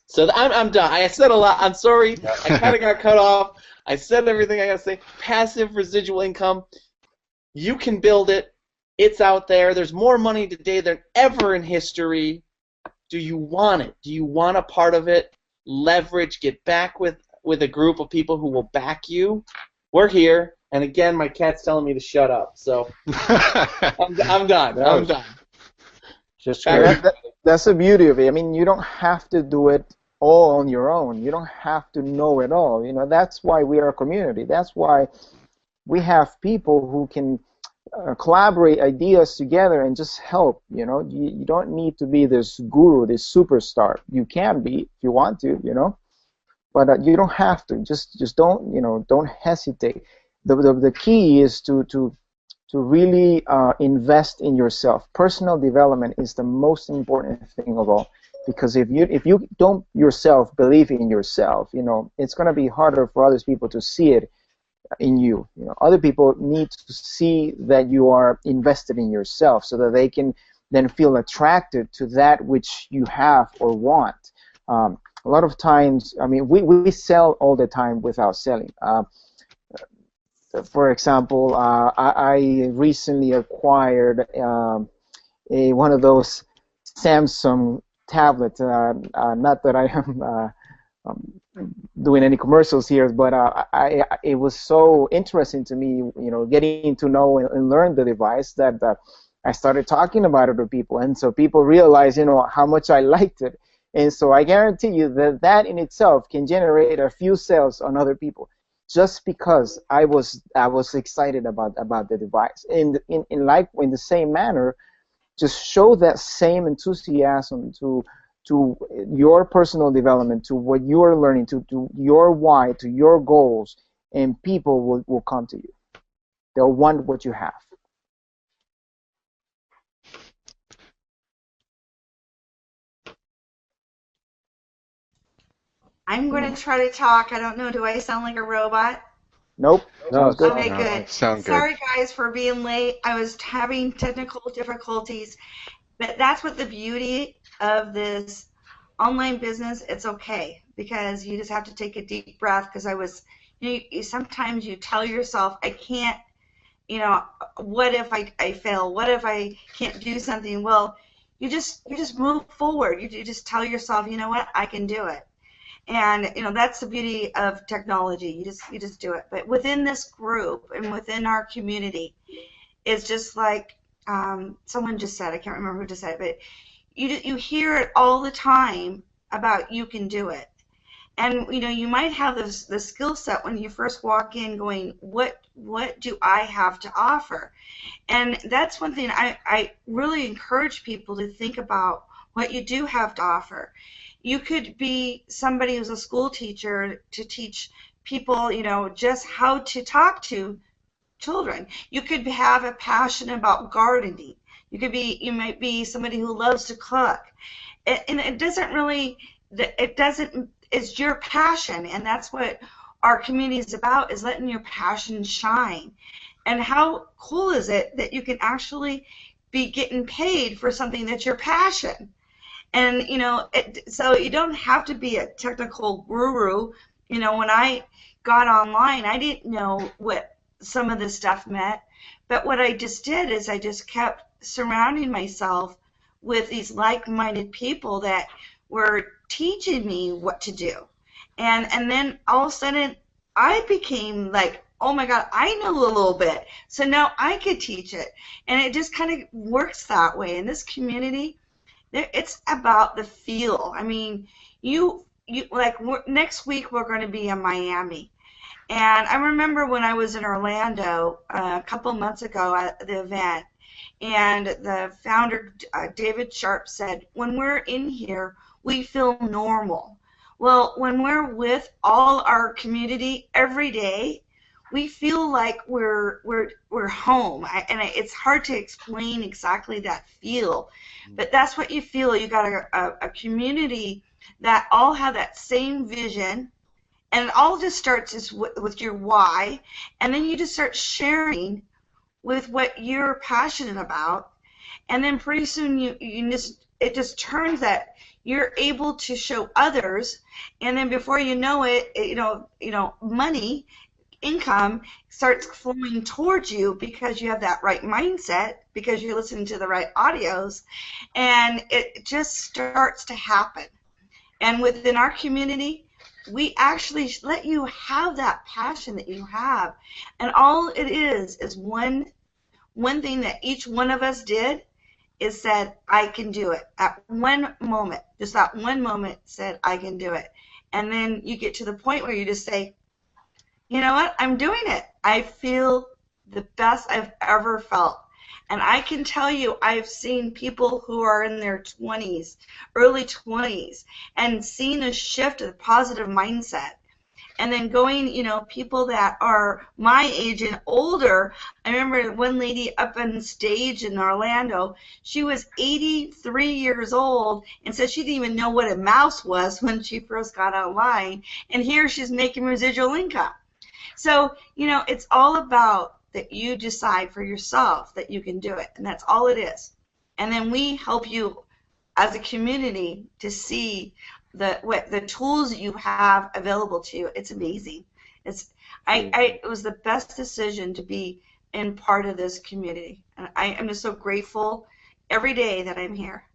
So I'm done. I said a lot. I'm sorry. I kind of got cut off. I said everything I got to say. Passive residual income. You can build it. It's out there. There's more money today than ever in history. Do you want it? Do you want a part of it? Leverage. Get back with a group of people who will back you. We're here. And again, my cat's telling me to shut up. So I'm done. I'm done. Just that's the beauty of it. I mean, you don't have to do it all on your own. You don't have to know it all. You know, that's why we are a community. That's why we have people who can collaborate ideas together and just help. You know, you don't need to be this guru, this superstar. You can be if you want to, you know, but you don't have to. Just don't, you know, don't hesitate. The key is to really invest in yourself. Personal development is the most important thing of all, because if you don't yourself believe in yourself, you know, it's going to be harder for other people to see it in you. You know, other people need to see that you are invested in yourself, so that they can then feel attracted to that which you have or want. A lot of times, I mean, we sell all the time without selling. For example, I recently acquired one of those Samsung tablets. Not that I am doing any commercials here, but it was so interesting to me, you know, getting to know and learn the device, that I started talking about it to people, and so people realized, you know, how much I liked it, and so I guarantee you that in itself can generate a few sales on other people, just because I was excited about the device. In the same manner, just show that same enthusiasm to your personal development, to what you are learning, to your why, to your goals, and people will come to you. They'll want what you have. I'm going to try to talk. I don't know. Do I sound like a robot? Nope. No, Sounds good. Okay, good. Sound good. Sorry, guys, for being late. I was having technical difficulties. But that's what the beauty of this online business. It's okay, because you just have to take a deep breath, because sometimes you tell yourself, I can't, you know, what if I fail? What if I can't do something? Well, you just move forward. You just tell yourself, you know what, I can do it. And you know, that's the beauty of technology. You just do it. But within this group and within our community, it's just like someone just said. I can't remember who just said it, but you hear it all the time about you can do it. And you might have the skill set when you first walk in, going, what do I have to offer? And that's one thing I really encourage people to think about, what you do have to offer. You could be somebody who's a school teacher to teach people, just how to talk to children. You could have a passion about gardening. You might be somebody who loves to cook. And it's your passion, and that's what our community is about, is letting your passion shine. And how cool is it that you can actually be getting paid for something that's your passion? And so you don't have to be a technical guru. When I got online, I didn't know what some of this stuff meant, but what I just did is I just kept surrounding myself with these like-minded people that were teaching me what to do. And then all of a sudden I became like, oh my God, I know a little bit, so now I could teach it. And it just kind of works that way. In this community, it's about the feel. I mean, next week we're going to be in Miami. And I remember when I was in Orlando a couple months ago at the event, and the founder, David Sharp, said, when we're in here, we feel normal. Well, when we're with all our community every day, we feel like we're home. And it's hard to explain exactly that feel, but that's what you feel. You got a community that all have that same vision, and it all just starts with your why, and then you just start sharing with what you're passionate about, and then pretty soon it just turns that you're able to show others, and then before you know it, money, income starts flowing towards you because you have that right mindset, because you're listening to the right audios, and it just starts to happen. And within our community, we actually let you have that passion that you have, and all it is one thing that each one of us did is said, I can do it. At one moment, just that one moment said, I can do it. And then you get to the point where you just say, you know what, I'm doing it. I feel the best I've ever felt. And I can tell you, I've seen people who are in their 20s, early 20s, and seen a shift of positive mindset. And then going, people that are my age and older. I remember one lady up on stage in Orlando, she was 83 years old and said she didn't even know what a mouse was when she first got online. And here she's making residual income. So, it's all about that you decide for yourself that you can do it. And that's all it is. And then we help you as a community to see the tools you have available to you. It's amazing. It was the best decision to be in part of this community. And I am just so grateful every day that I'm here.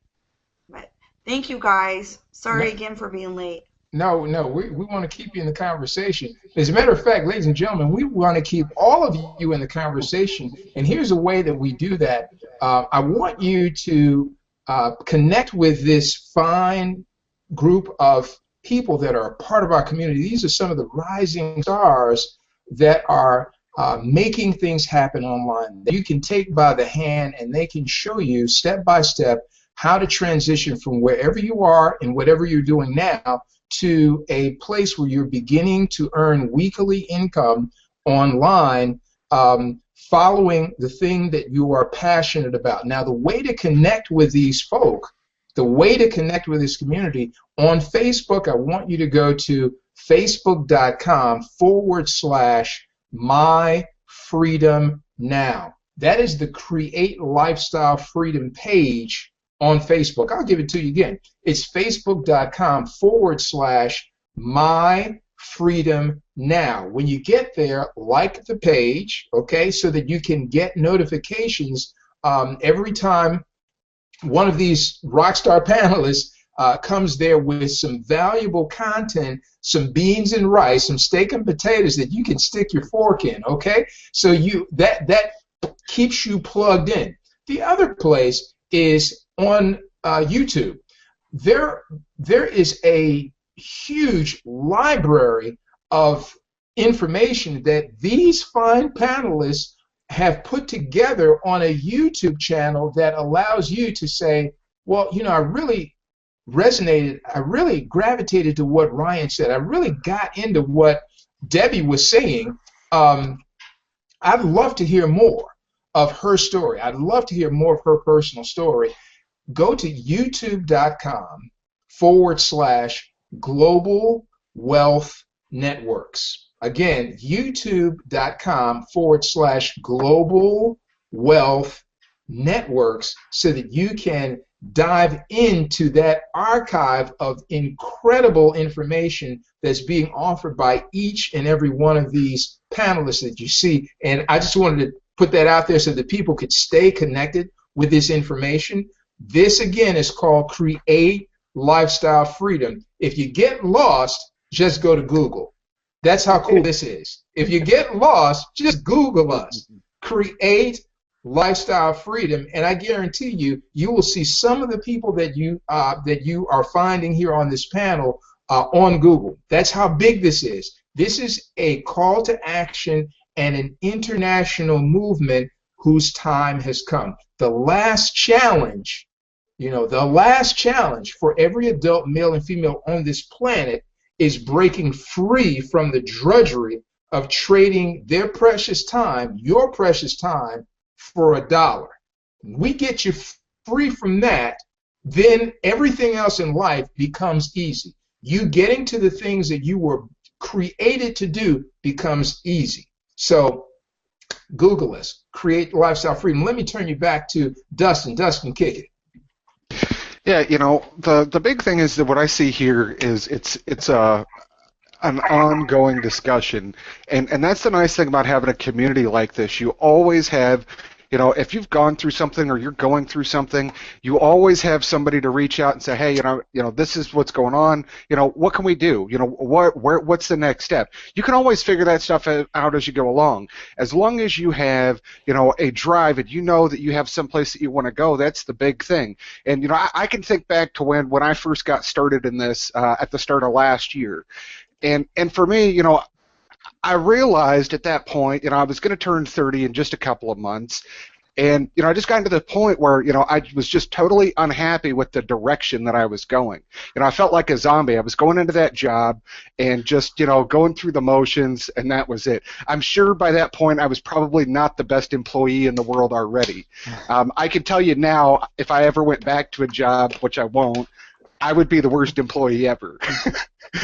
But thank you guys. Sorry again for being late. No, we want to keep you in the conversation. As a matter of fact, ladies and gentlemen, we want to keep all of you in the conversation. And here's a way that we do that. I want you to connect with this fine group of people that are a part of our community. These are some of the rising stars that are making things happen online that you can take by the hand, and they can show you step by step how to transition from wherever you are and whatever you're doing now to a place where you're beginning to earn weekly income online, following the thing that you are passionate about. Now, the way to connect with these folk, the way to connect with this community, on Facebook, I want you to go to facebook.com/myfreedomnow. That is the Create Lifestyle Freedom page on Facebook. I'll give it to you again. It's facebook.com/myfreedomnow. When you get there, like the page, okay, so that you can get notifications every time one of these rockstar panelists comes there with some valuable content, some beans and rice, some steak and potatoes that you can stick your fork in, okay? So that keeps you plugged in. The other place is on YouTube. There is a huge library of information that these fine panelists have put together on a YouTube channel that allows you to say, well, you know, I really gravitated to what Ryan said. I really got into what Debbie was saying. I'd love to hear more of her story. I'd love to hear more of her personal story. Go to youtube.com/Global Wealth Networks. Again, youtube.com/Global Wealth Networks, so that you can dive into that archive of incredible information that's being offered by each and every one of these panelists that you see. And I just wanted to put that out there so that people could stay connected with this information. This, again, is called Create Lifestyle Freedom. If you get lost, just go to Google. That's how cool this is. If you get lost, just Google us. Create Lifestyle Freedom, and I guarantee you, you will see some of the people that you are finding here on this panel on Google. That's how big this is. This is a call to action and an international movement whose time has come. The last challenge, the last challenge for every adult, male and female on this planet is breaking free from the drudgery of trading their precious time, your precious time, for $1. We get you free from that, then everything else in life becomes easy. You getting to the things that you were created to do becomes easy. So Google us, Create Lifestyle Freedom. Let me turn you back to Dustin. Dustin, kick it. Yeah, the big thing is that what I see here is it's an ongoing discussion, and that's the nice thing about having a community like this. You always have, if you've gone through something or you're going through something, you always have somebody to reach out and say, hey, this is what's going on. What can we do? What's the next step? You can always figure that stuff out as you go along. As long as you have, a drive and you know that you have someplace that you want to go, that's the big thing. And, I can think back to when I first got started in this at the start of last year. And for me, I realized at that point, I was going to turn 30 in just a couple of months, and I just got to the point where I was just totally unhappy with the direction that I was going. I felt like a zombie. I was going into that job and just going through the motions, and that was it. I'm sure by that point I was probably not the best employee in the world already. I can tell you now, if I ever went back to a job, which I won't, I would be the worst employee ever.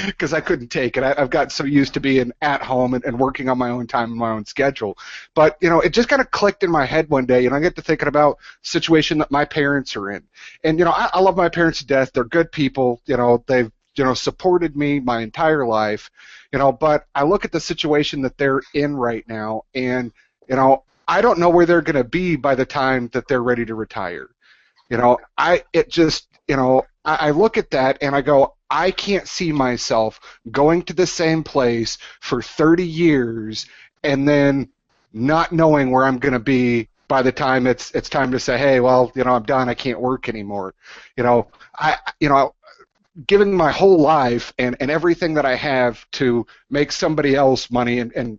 Because I couldn't take it. I've got so used to being at home and working on my own time and my own schedule. But, it just kind of clicked in my head one day, and I get to thinking about the situation that my parents are in. And, I love my parents to death. They're good people. They've, supported me my entire life. But I look at the situation that they're in right now, and, I don't know where they're going to be by the time that they're ready to retire. I look at that and I go, I can't see myself going to the same place for 30 years and then not knowing where I'm going to be by the time it's time to say, hey, well, I'm done. I can't work anymore. Giving my whole life and everything that I have to make somebody else money and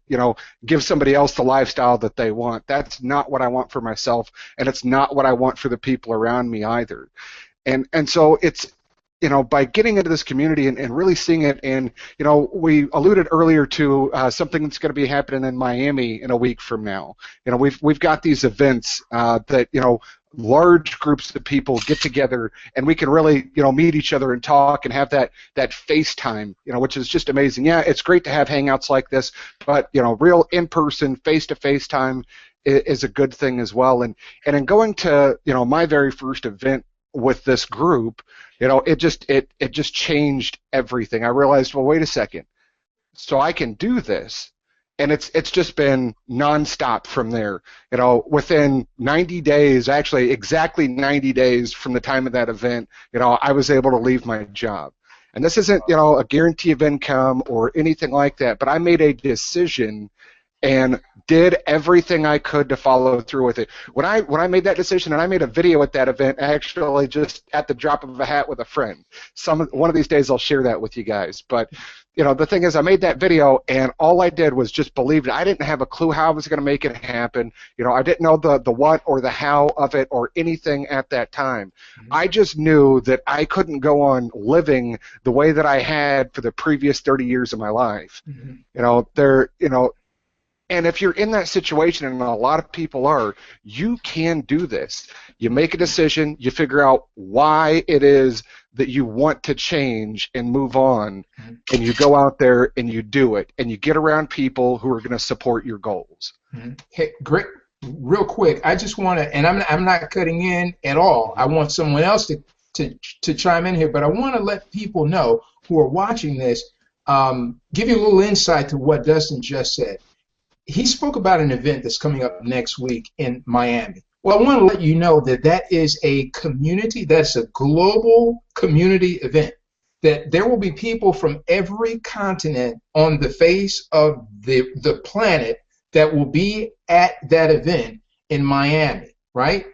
give somebody else the lifestyle that they want. That's not what I want for myself, and it's not what I want for the people around me either. And so it's, by getting into this community and really seeing it, and, we alluded earlier to something that's going to be happening in Miami in a week from now. We've got these events that, large groups of people get together and we can really, meet each other and talk and have that FaceTime, which is just amazing. Yeah, it's great to have hangouts like this, but, real in-person, face-to-face time is a good thing as well. And in going to, my very first event with this group, it just changed everything. I realized, well, wait a second, so I can do this, and it's just been nonstop from there. Within 90 days, actually exactly 90 days from the time of that event, I was able to leave my job. And this isn't, a guarantee of income or anything like that, but I made a decision and did everything I could to follow through with it. When I made that decision, and I made a video at that event, actually just at the drop of a hat with a friend. One of these days I'll share that with you guys. But the thing is, I made that video, and all I did was just believe it. I didn't have a clue how I was going to make it happen. I didn't know the what or the how of it or anything at that time. Mm-hmm. I just knew that I couldn't go on living the way that I had for the previous 30 years of my life. Mm-hmm. And if you're in that situation, and a lot of people are, you can do this. You make a decision, you figure out why it is that you want to change and move on, and you go out there and you do it, and you get around people who are going to support your goals. Hey, great. Real quick, I just want to, and I'm not cutting in at all. I want someone else to chime in here, but I want to let people know who are watching this, give you a little insight to what Dustin just said. He spoke about an event that's coming up next week in Miami. Well, I want to let you know that is a community, that's a global community event, that there will be people from every continent on the face of the planet that will be at that event in Miami, right?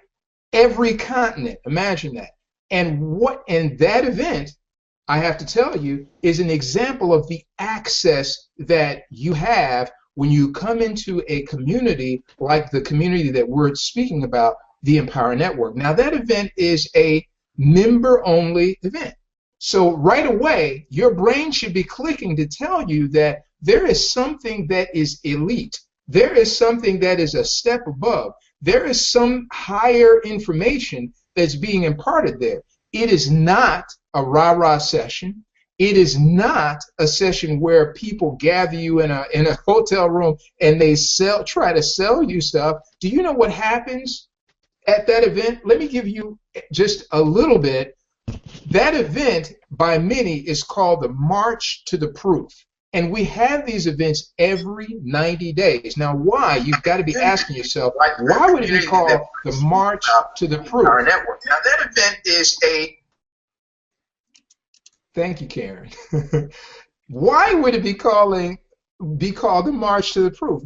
Every continent, imagine that. And that event, I have to tell you, is an example of the access that you have when you come into a community like the community that we're speaking about, the Empower Network. Now, that event is a member-only event. So right away, your brain should be clicking to tell you that there is something that is elite. There is something that is a step above. There is some higher information that's being imparted there. It is not a rah-rah session. It is not a session where people gather you in a hotel room and they try to sell you stuff. Do you know what happens at that event? Let me give you just a little bit. That event, by many, is called the March to the Proof. And we have these events every 90 days. Now, why? You've got to be asking yourself, why would it be called the March to the Proof? Now, that event is a... Thank you, Karen. Why would it be called the March to the Proof?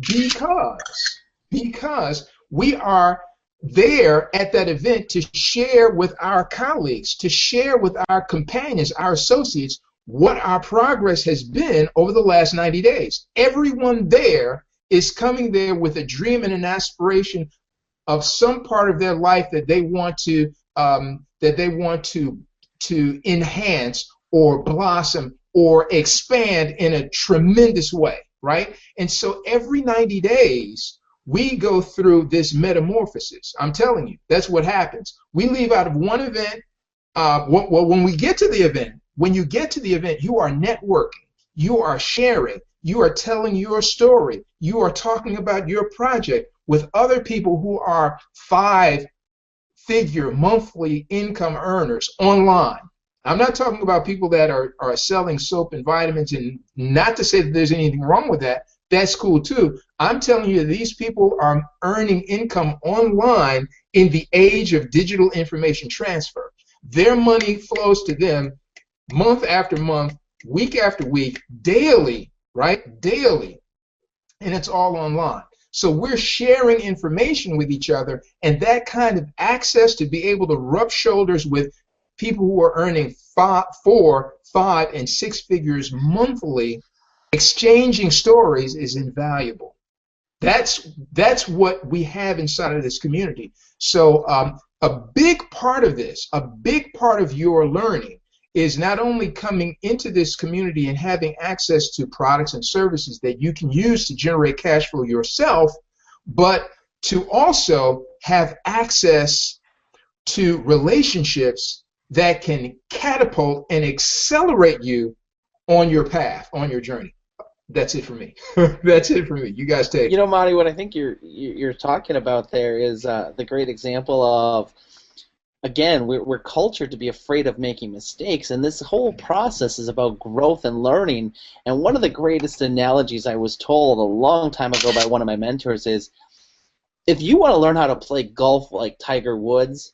Because we are there at that event to share with our colleagues, to share with our companions, our associates, what our progress has been over the last 90 days. Everyone there is coming there with a dream and an aspiration of some part of their life that they want to enhance or blossom or expand in a tremendous way, right? And so every 90 days, we go through this metamorphosis. I'm telling you, that's what happens. We leave out of one event. When we get to the event, when you get to the event, you are networking, you are sharing, you are telling your story, you are talking about your project with other people who are 5-figure monthly income earners online. I'm not talking about people that are selling soap and vitamins, and not to say that there's anything wrong with that. That's cool too. I'm telling you that these people are earning income online in the age of digital information transfer. Their money flows to them month after month, week after week, daily, right? Daily. And it's all online. So we're sharing information with each other, and that kind of access to be able to rub shoulders with people who are earning 4, 5, and 6 figures monthly, exchanging stories is invaluable. That's what we have inside of this community. So a big part of this, a big part of your learning is not only coming into this community and having access to products and services that you can use to generate cash flow yourself, but to also have access to relationships that can catapult and accelerate you on your path, on your journey. That's it for me. That's it for me. You guys take it. You know, Mahdi, what I think you're talking about there is the great example of, again, we're cultured to be afraid of making mistakes, and this whole process is about growth and learning. And one of the greatest analogies I was told a long time ago by one of my mentors is, if you want to learn how to play golf like Tiger Woods,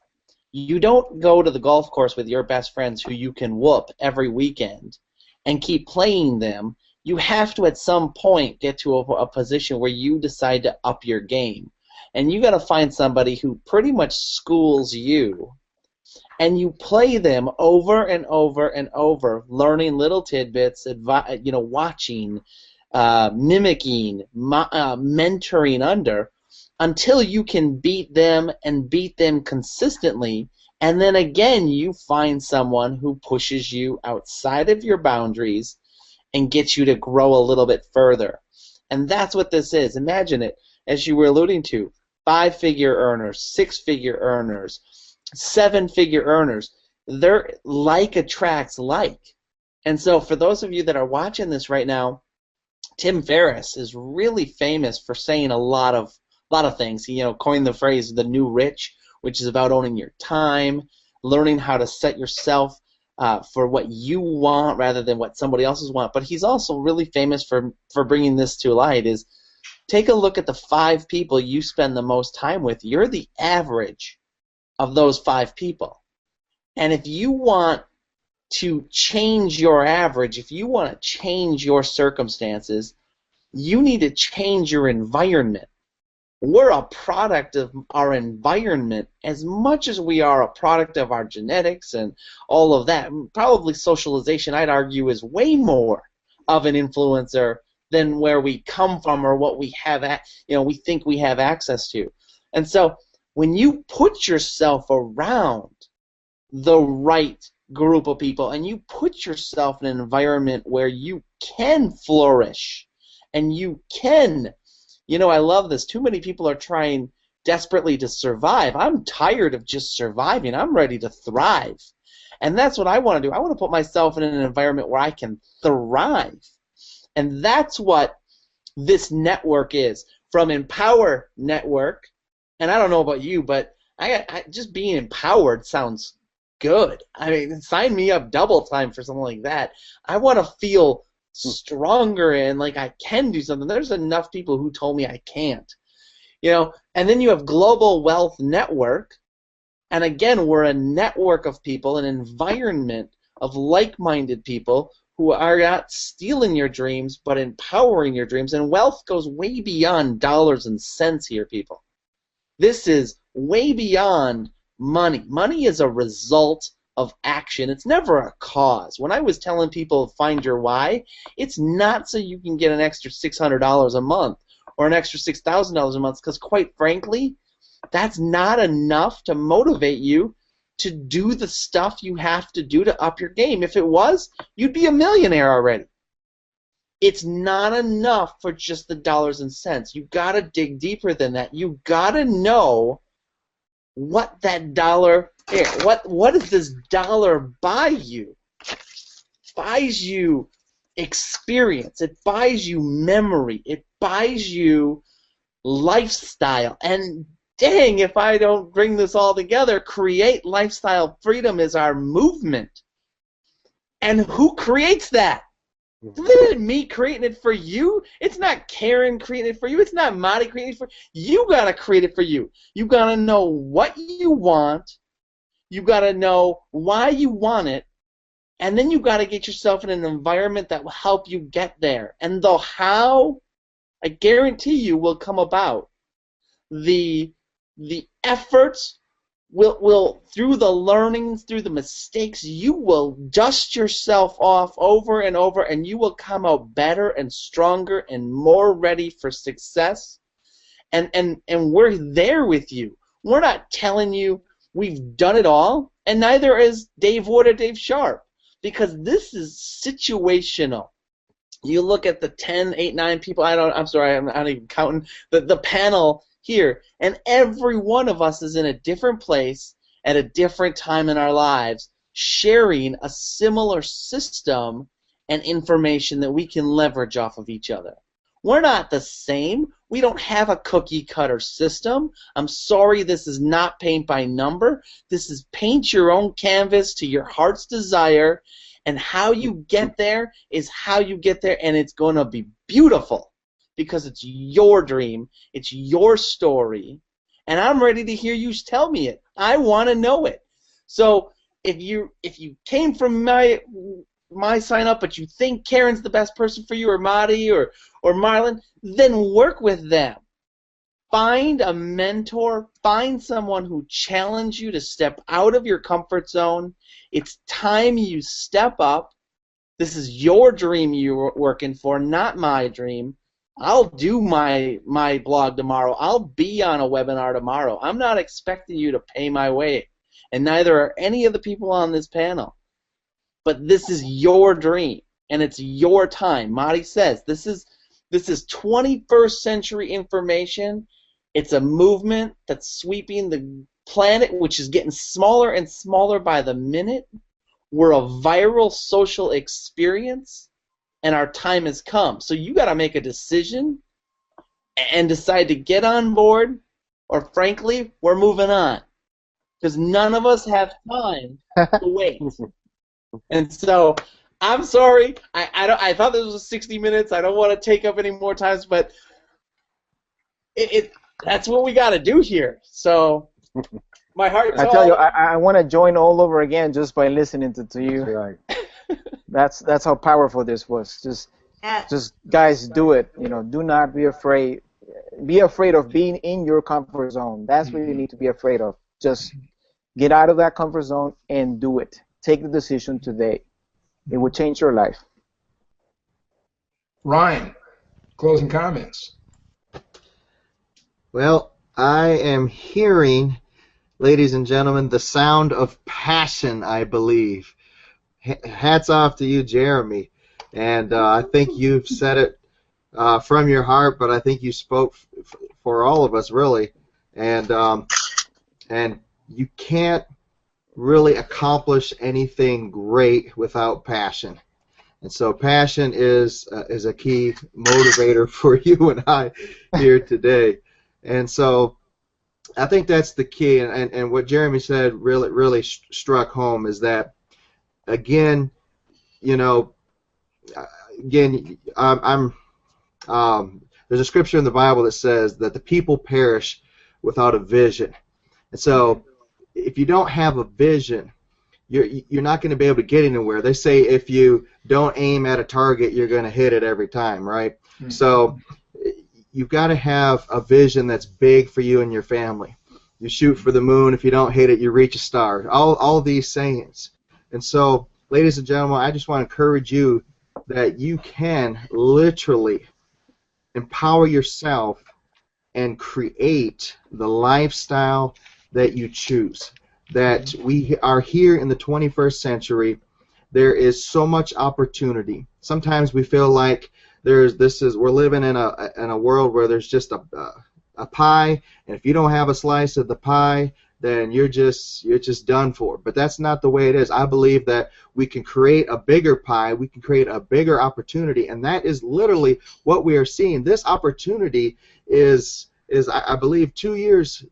you don't go to the golf course with your best friends who you can whoop every weekend and keep playing them. you have to at some point get to a position where you decide to up your game. And you got to find somebody who pretty much schools you, and you play them over and over and over, learning little tidbits, watching, mimicking, mentoring under, until you can beat them and beat them consistently. And then again, you find someone who pushes you outside of your boundaries and gets you to grow a little bit further. And that's what this is. Imagine it, as you were alluding to, 5-figure earners, 6-figure earners, 7-figure earners. They're like attracts like. And so for those of you that are watching this right now, Tim Ferriss is really famous for saying a lot of things. He coined the phrase "the new rich," which is about owning your time, learning how to set yourself for what you want rather than what somebody else's want. But he's also really famous for bringing this to light. Is take a look at the 5 people you spend the most time with. You're the average of those 5 people. And if you want to change your average, if you want to change your circumstances, you need to change your environment. We're a product of our environment as much as we are a product of our genetics and all of that. Probably socialization, I'd argue, is way more of an influencer than where we come from or what we have, we think we have access to. And so when you put yourself around the right group of people and you put yourself in an environment where you can flourish and you can, I love this. Too many people are trying desperately to survive. I'm tired of just surviving. I'm ready to thrive. And that's what I want to do. I want to put myself in an environment where I can thrive. And that's what this network is. From Empower Network, and I don't know about you, but I just being empowered sounds good. I mean, sign me up double time for something like that. I want to feel stronger and like I can do something. There's enough people who told me I can't. And then you have Global Wealth Network, and again, we're a network of people, an environment of like-minded people who are not stealing your dreams, but empowering your dreams. And wealth goes way beyond dollars and cents here, people. This is way beyond money. Money is a result of action. It's never a cause. When I was telling people find your why, it's not so you can get an extra $600 a month or an extra $6,000 a month, because quite frankly, that's not enough to motivate you to do the stuff you have to do to up your game. If it was, you'd be a millionaire already. It's not enough for just the dollars and cents. You've got to dig deeper than that. You've got to know what that dollar is. What does this dollar buy you? It buys you experience. It buys you memory. It buys you lifestyle. And dang, if I don't bring this all together, Create Lifestyle Freedom is our movement. And who creates that? This isn't me creating it for you. It's not Karen creating it for you. It's not Mahdi creating it for you. You got to create it for you. You got to know what you want. You got to know why you want it. And then you got to get yourself in an environment that will help you get there. And the how, I guarantee you, will come about. The efforts will through the learnings, through the mistakes, you will dust yourself off over and over, and you will come out better and stronger and more ready for success. And we're there with you. We're not telling you we've done it all, and neither is Dave Wood or Dave Sharp, because this is situational. You look at the 10, 8, 9 people, I'm sorry, I'm not even counting, the panel here, and every one of us is in a different place at a different time in our lives, sharing a similar system and information that we can leverage off of each other. We're not the same. We don't have a cookie-cutter system. I'm sorry, this is not paint by number. This is paint your own canvas to your heart's desire, and how you get there is how you get there, and it's going to be beautiful. Because it's your dream, it's your story, and I'm ready to hear you tell me it. I want to know it. So if you came from my sign up, but you think Karen's the best person for you, or Mahdi, or Marlon, then work with them. Find a mentor. Find someone who challenges you to step out of your comfort zone. It's time you step up. This is your dream you're working for, not my dream. I'll do my blog tomorrow. I'll be on a webinar tomorrow. I'm not expecting you to pay my way, and neither are any of the people on this panel. But this is your dream, and it's your time. Mahdi says this is 21st century information. It's a movement that's sweeping the planet, which is getting smaller and smaller by the minute. We're a viral social experience, and our time has come. So you got to make a decision and decide to get on board, or frankly, we're moving on, because none of us have time to wait. And so I'm sorry. I thought this was 60 minutes. I don't want to take up any more time, but that's what we got to do here. So my heart. I tell you, I want to join all over again just by listening to you. That's right. That's how powerful this was. Just guys, do it. You know, do not be afraid. Be afraid of being in your comfort zone. That's what you need to be afraid of. Just get out of that comfort zone and do it. Take the decision today. It will change your life. Ryan, closing comments. Well, I am hearing, ladies and gentlemen, the sound of passion, I believe. Hats off to you, Jeremy. And I think you've said it from your heart, but I think you spoke for all of us, really. And you can't really accomplish anything great without passion. And so passion is a key motivator for you and I here today. And so I think that's the key. And what Jeremy said really struck home is that, again, you know, there's a scripture in the Bible that says that the people perish without a vision. And so if you don't have a vision, you're not going to be able to get anywhere. They say if you don't aim at a target, you're going to hit it every time, right? Mm-hmm. So you've got to have a vision that's big for you and your family. You shoot for the moon. If you don't hit it, you reach a star. All these sayings. And so, ladies and gentlemen, I just want to encourage you that you can literally empower yourself and create the lifestyle that you choose. That we are here in the 21st century. There is so much opportunity. Sometimes we feel like we're living in a world where there's just a pie, and if you don't have a slice of the pie, then you're just done for. But that's not the way it is. I believe that we can create a bigger pie, we can create a bigger opportunity, and that is literally what we are seeing. This opportunity is I believe 2 years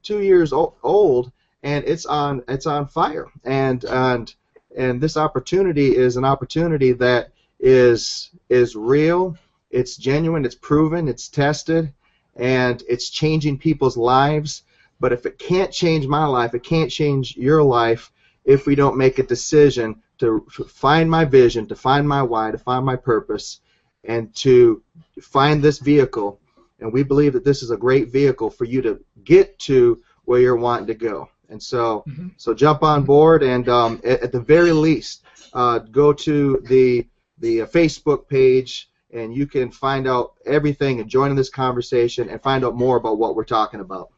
old, and it's on fire. And this opportunity is an opportunity that is real, it's genuine, it's proven, it's tested, and it's changing people's lives. But if it can't change my life, it can't change your life if we don't make a decision to find my vision, to find my why, to find my purpose, and to find this vehicle. And we believe that this is a great vehicle for you to get to where you're wanting to go. And so, so jump on board, and at the very least, go to the Facebook page, and you can find out everything and join in this conversation and find out more about what we're talking about.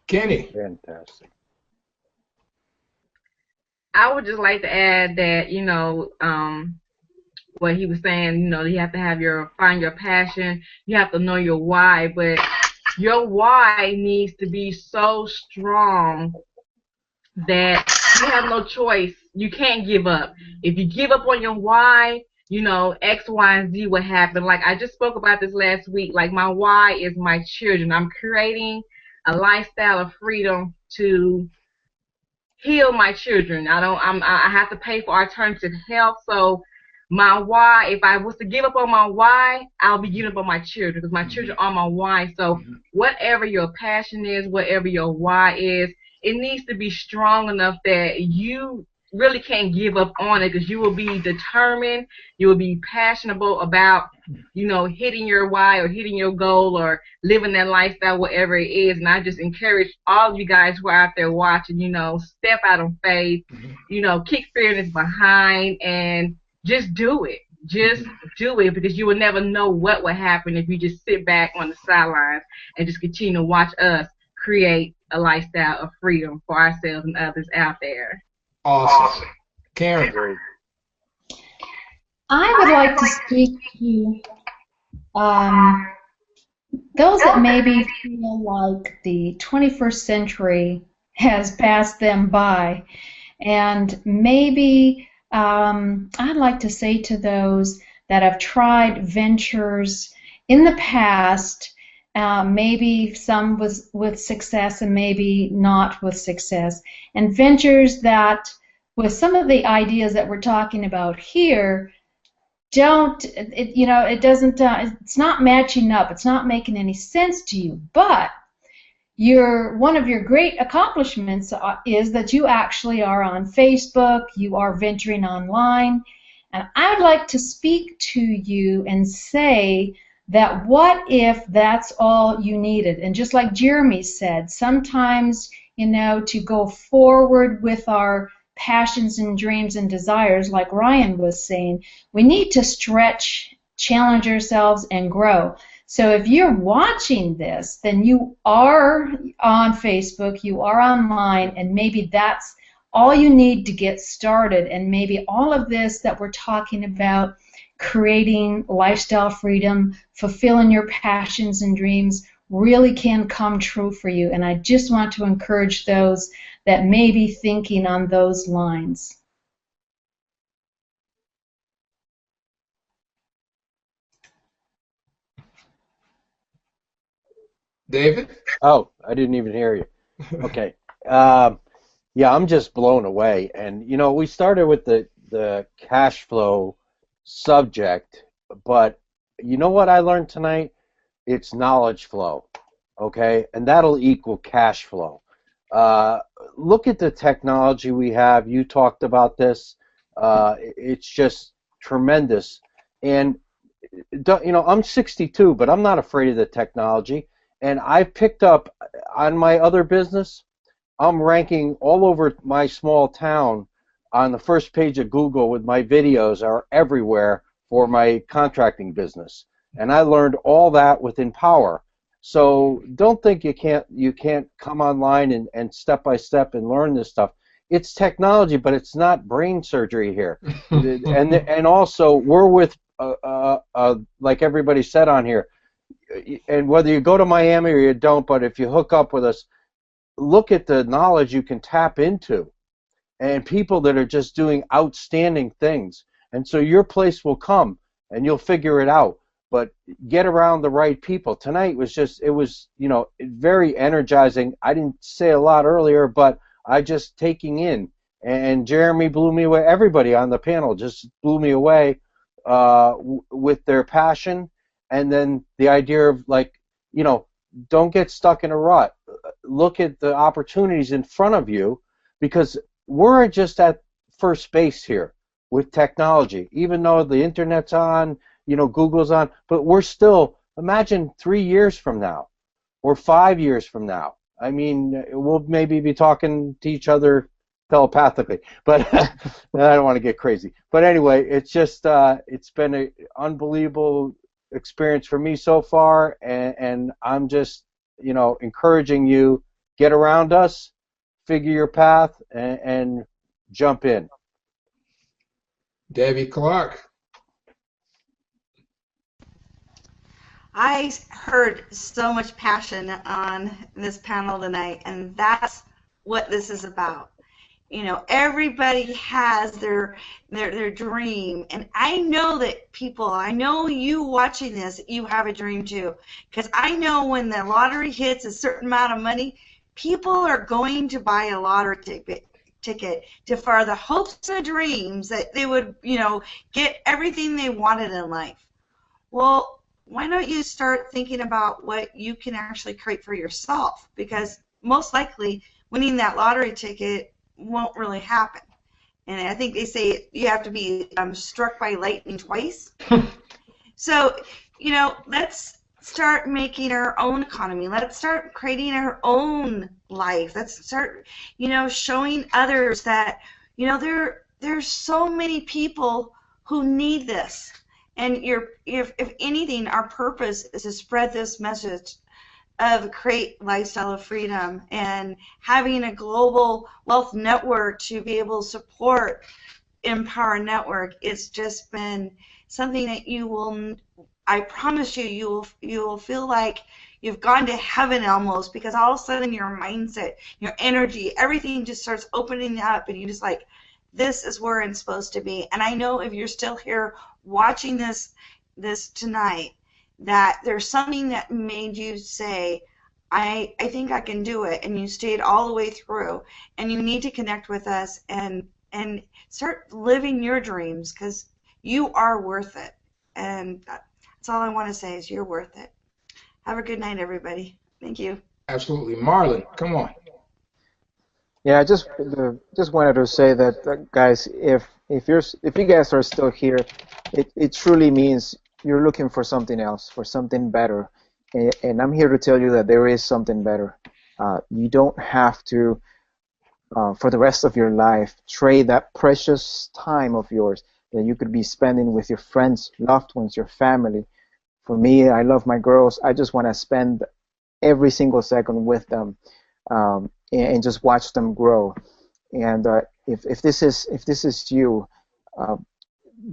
Kenny. Fantastic. I would just like to add that, you know, what he was saying, you know, you have to find your passion, you have to know your why, but your why needs to be so strong that you have no choice. You can't give up. If you give up on your why, you know, X, Y, and Z will happen. Like I just spoke about this last week. Like my why is my children. I'm creating a lifestyle of freedom to heal my children. I have to pay for alternative health. So my why, if I was to give up on my why, I'll be giving up on my children, because my children are my why. So whatever your passion is, whatever your why is, it needs to be strong enough that you really can't give up on it, because you will be determined, you will be passionate about, hitting your why or hitting your goal or living that lifestyle, whatever it is. And I just encourage all of you guys who are out there watching, step out on faith, kick fear in its behind, and just do it. Just do it, because you will never know what will happen if you just sit back on the sidelines and just continue to watch us create a lifestyle of freedom for ourselves and others out there. Awesome. Karen. I would like to speak to those that maybe feel like the 21st century has passed them by, and maybe I'd like to say to those that have tried ventures in the past, maybe some with success and maybe not with success, and ventures that, with some of the ideas that we're talking about here, it doesn't, it's not matching up, it's not making any sense to you. But one of your great accomplishments is that you actually are on Facebook, you are venturing online, and I would like to speak to you and say that what if that's all you needed? And just like Jeremy said, sometimes, to go forward with our passions and dreams and desires, like Ryan was saying, we need to stretch, challenge ourselves, and grow. So if you're watching this, then you are on Facebook, you are online, and maybe that's all you need to get started. And maybe all of this that we're talking about, creating lifestyle freedom, fulfilling your passions and dreams, really can come true for you. And I just want to encourage those that may be thinking on those lines. David? Oh, I didn't even hear you. Okay. Yeah, I'm just blown away. And, we started with the cash flow subject, but you know what I learned tonight? It's knowledge flow, okay? And that'll equal cash flow. Look at the technology we have. You talked about this. It's just tremendous. And, I'm 62, but I'm not afraid of the technology. And I've picked up on my other business, I'm ranking all over my small town on the first page of Google with my videos are everywhere for my contracting business. And I learned all that with Empower. So don't think you can't come online and step by step and learn this stuff. It's technology, but it's not brain surgery here. and also we're with like everybody said on here, and whether you go to Miami or you don't, but if you hook up with us, look at the knowledge you can tap into and people that are just doing outstanding things. And so your place will come and you'll figure it out. But get around the right people. Tonight it was very energizing. I didn't say a lot earlier, but I just taking in. And Jeremy blew me away. Everybody on the panel just blew me away with their passion. And then the idea of, don't get stuck in a rut. Look at the opportunities in front of you, because we're just at first base here with technology. Even though the internet's on, Google's on, but we're still, imagine 3 years from now or 5 years from now. I mean, we'll maybe be talking to each other telepathically, but I don't want to get crazy. But anyway, it's just, it's been an unbelievable experience for me so far, and I'm just, encouraging you, get around us, figure your path, and jump in. Debbie Clark. I heard so much passion on this panel tonight, and that's what this is about. Everybody has their dream, and I know that people, I know you watching this, you have a dream too, because I know when the lottery hits a certain amount of money, people are going to buy a lottery ticket for the hopes and dreams that they would, get everything they wanted in life. Well, why don't you start thinking about what you can actually create for yourself? Because most likely winning that lottery ticket won't really happen. And I think they say you have to be struck by lightning twice. So, you know, let's start making our own economy. Let's start creating our own life. Let's start, you know, showing others that, you know, there's so many people who need this. And if anything, our purpose is to spread this message of create lifestyle of freedom and having a global wealth network to be able to support Empower Network. It's just been something that you will, I promise you, you will feel like you've gone to heaven almost, because all of a sudden your mindset, your energy, everything just starts opening up, and you just like, this is where I'm supposed to be. And I know if you're still here watching this tonight, that there's something that made you say, I think I can do it, and you stayed all the way through, and you need to connect with us and start living your dreams, because you are worth it. And that's all I want to say is you're worth it. Have a good night, everybody. Thank you. Absolutely. Marlon, come on. Yeah, I just wanted to say that, guys, if you guys are still here, it truly means you're looking for something else, for something better, and I'm here to tell you that there is something better. You don't have to, for the rest of your life, trade that precious time of yours that you could be spending with your friends, loved ones, your family. For me, I love my girls. I just want to spend every single second with them. And just watch them grow. And if this is you,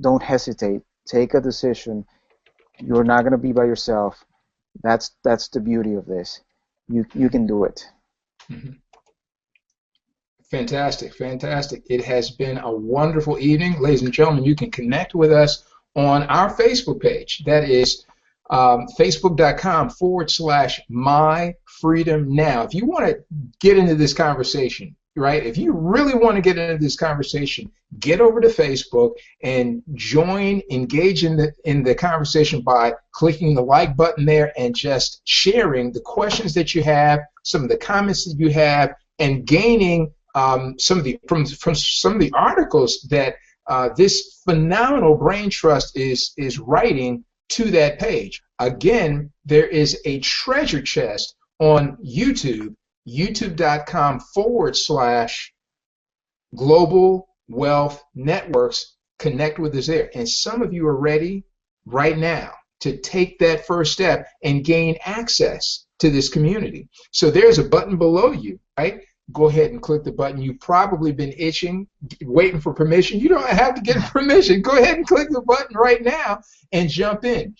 don't hesitate. Take a decision. You're not going to be by yourself. That's the beauty of this. You can do it. Mm-hmm. Fantastic, fantastic. It has been a wonderful evening. Ladies and gentlemen, you can connect with us on our Facebook page. That is facebook.com/myfreedomnow. If you want to get into this conversation, right? If you really want to get into this conversation, get over to Facebook and engage in the conversation by clicking the like button there and just sharing the questions that you have, some of the comments that you have, and gaining some of the from some of the articles that this phenomenal brain trust is writing to that page. Again, there is a treasure chest on YouTube, youtube.com/Global Wealth Networks. Connect with us there. And some of you are ready right now to take that first step and gain access to this community. So there's a button below you, right? Go ahead and click the button. You've probably been itching, waiting for permission. You don't have to get permission. Go ahead and click the button right now and jump in.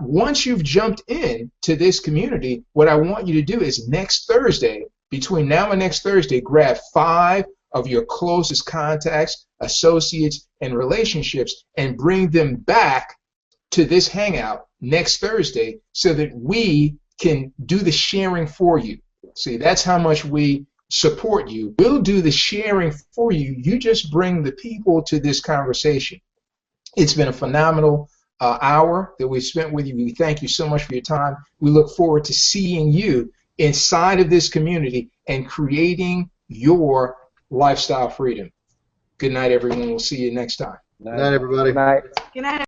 Once you've jumped in to this community, what I want you to do is next Thursday, between now and next Thursday, grab 5 of your closest contacts, associates, and relationships and bring them back to this hangout next Thursday so that we can do the sharing for you. See, that's how much we support you. We'll do the sharing for you. You just bring the people to this conversation. It's been a phenomenal hour that we've spent with you. We thank you so much for your time. We look forward to seeing you inside of this community and creating your lifestyle freedom. Good night, everyone. We'll see you next time. Good night, everybody. Good night. Good night.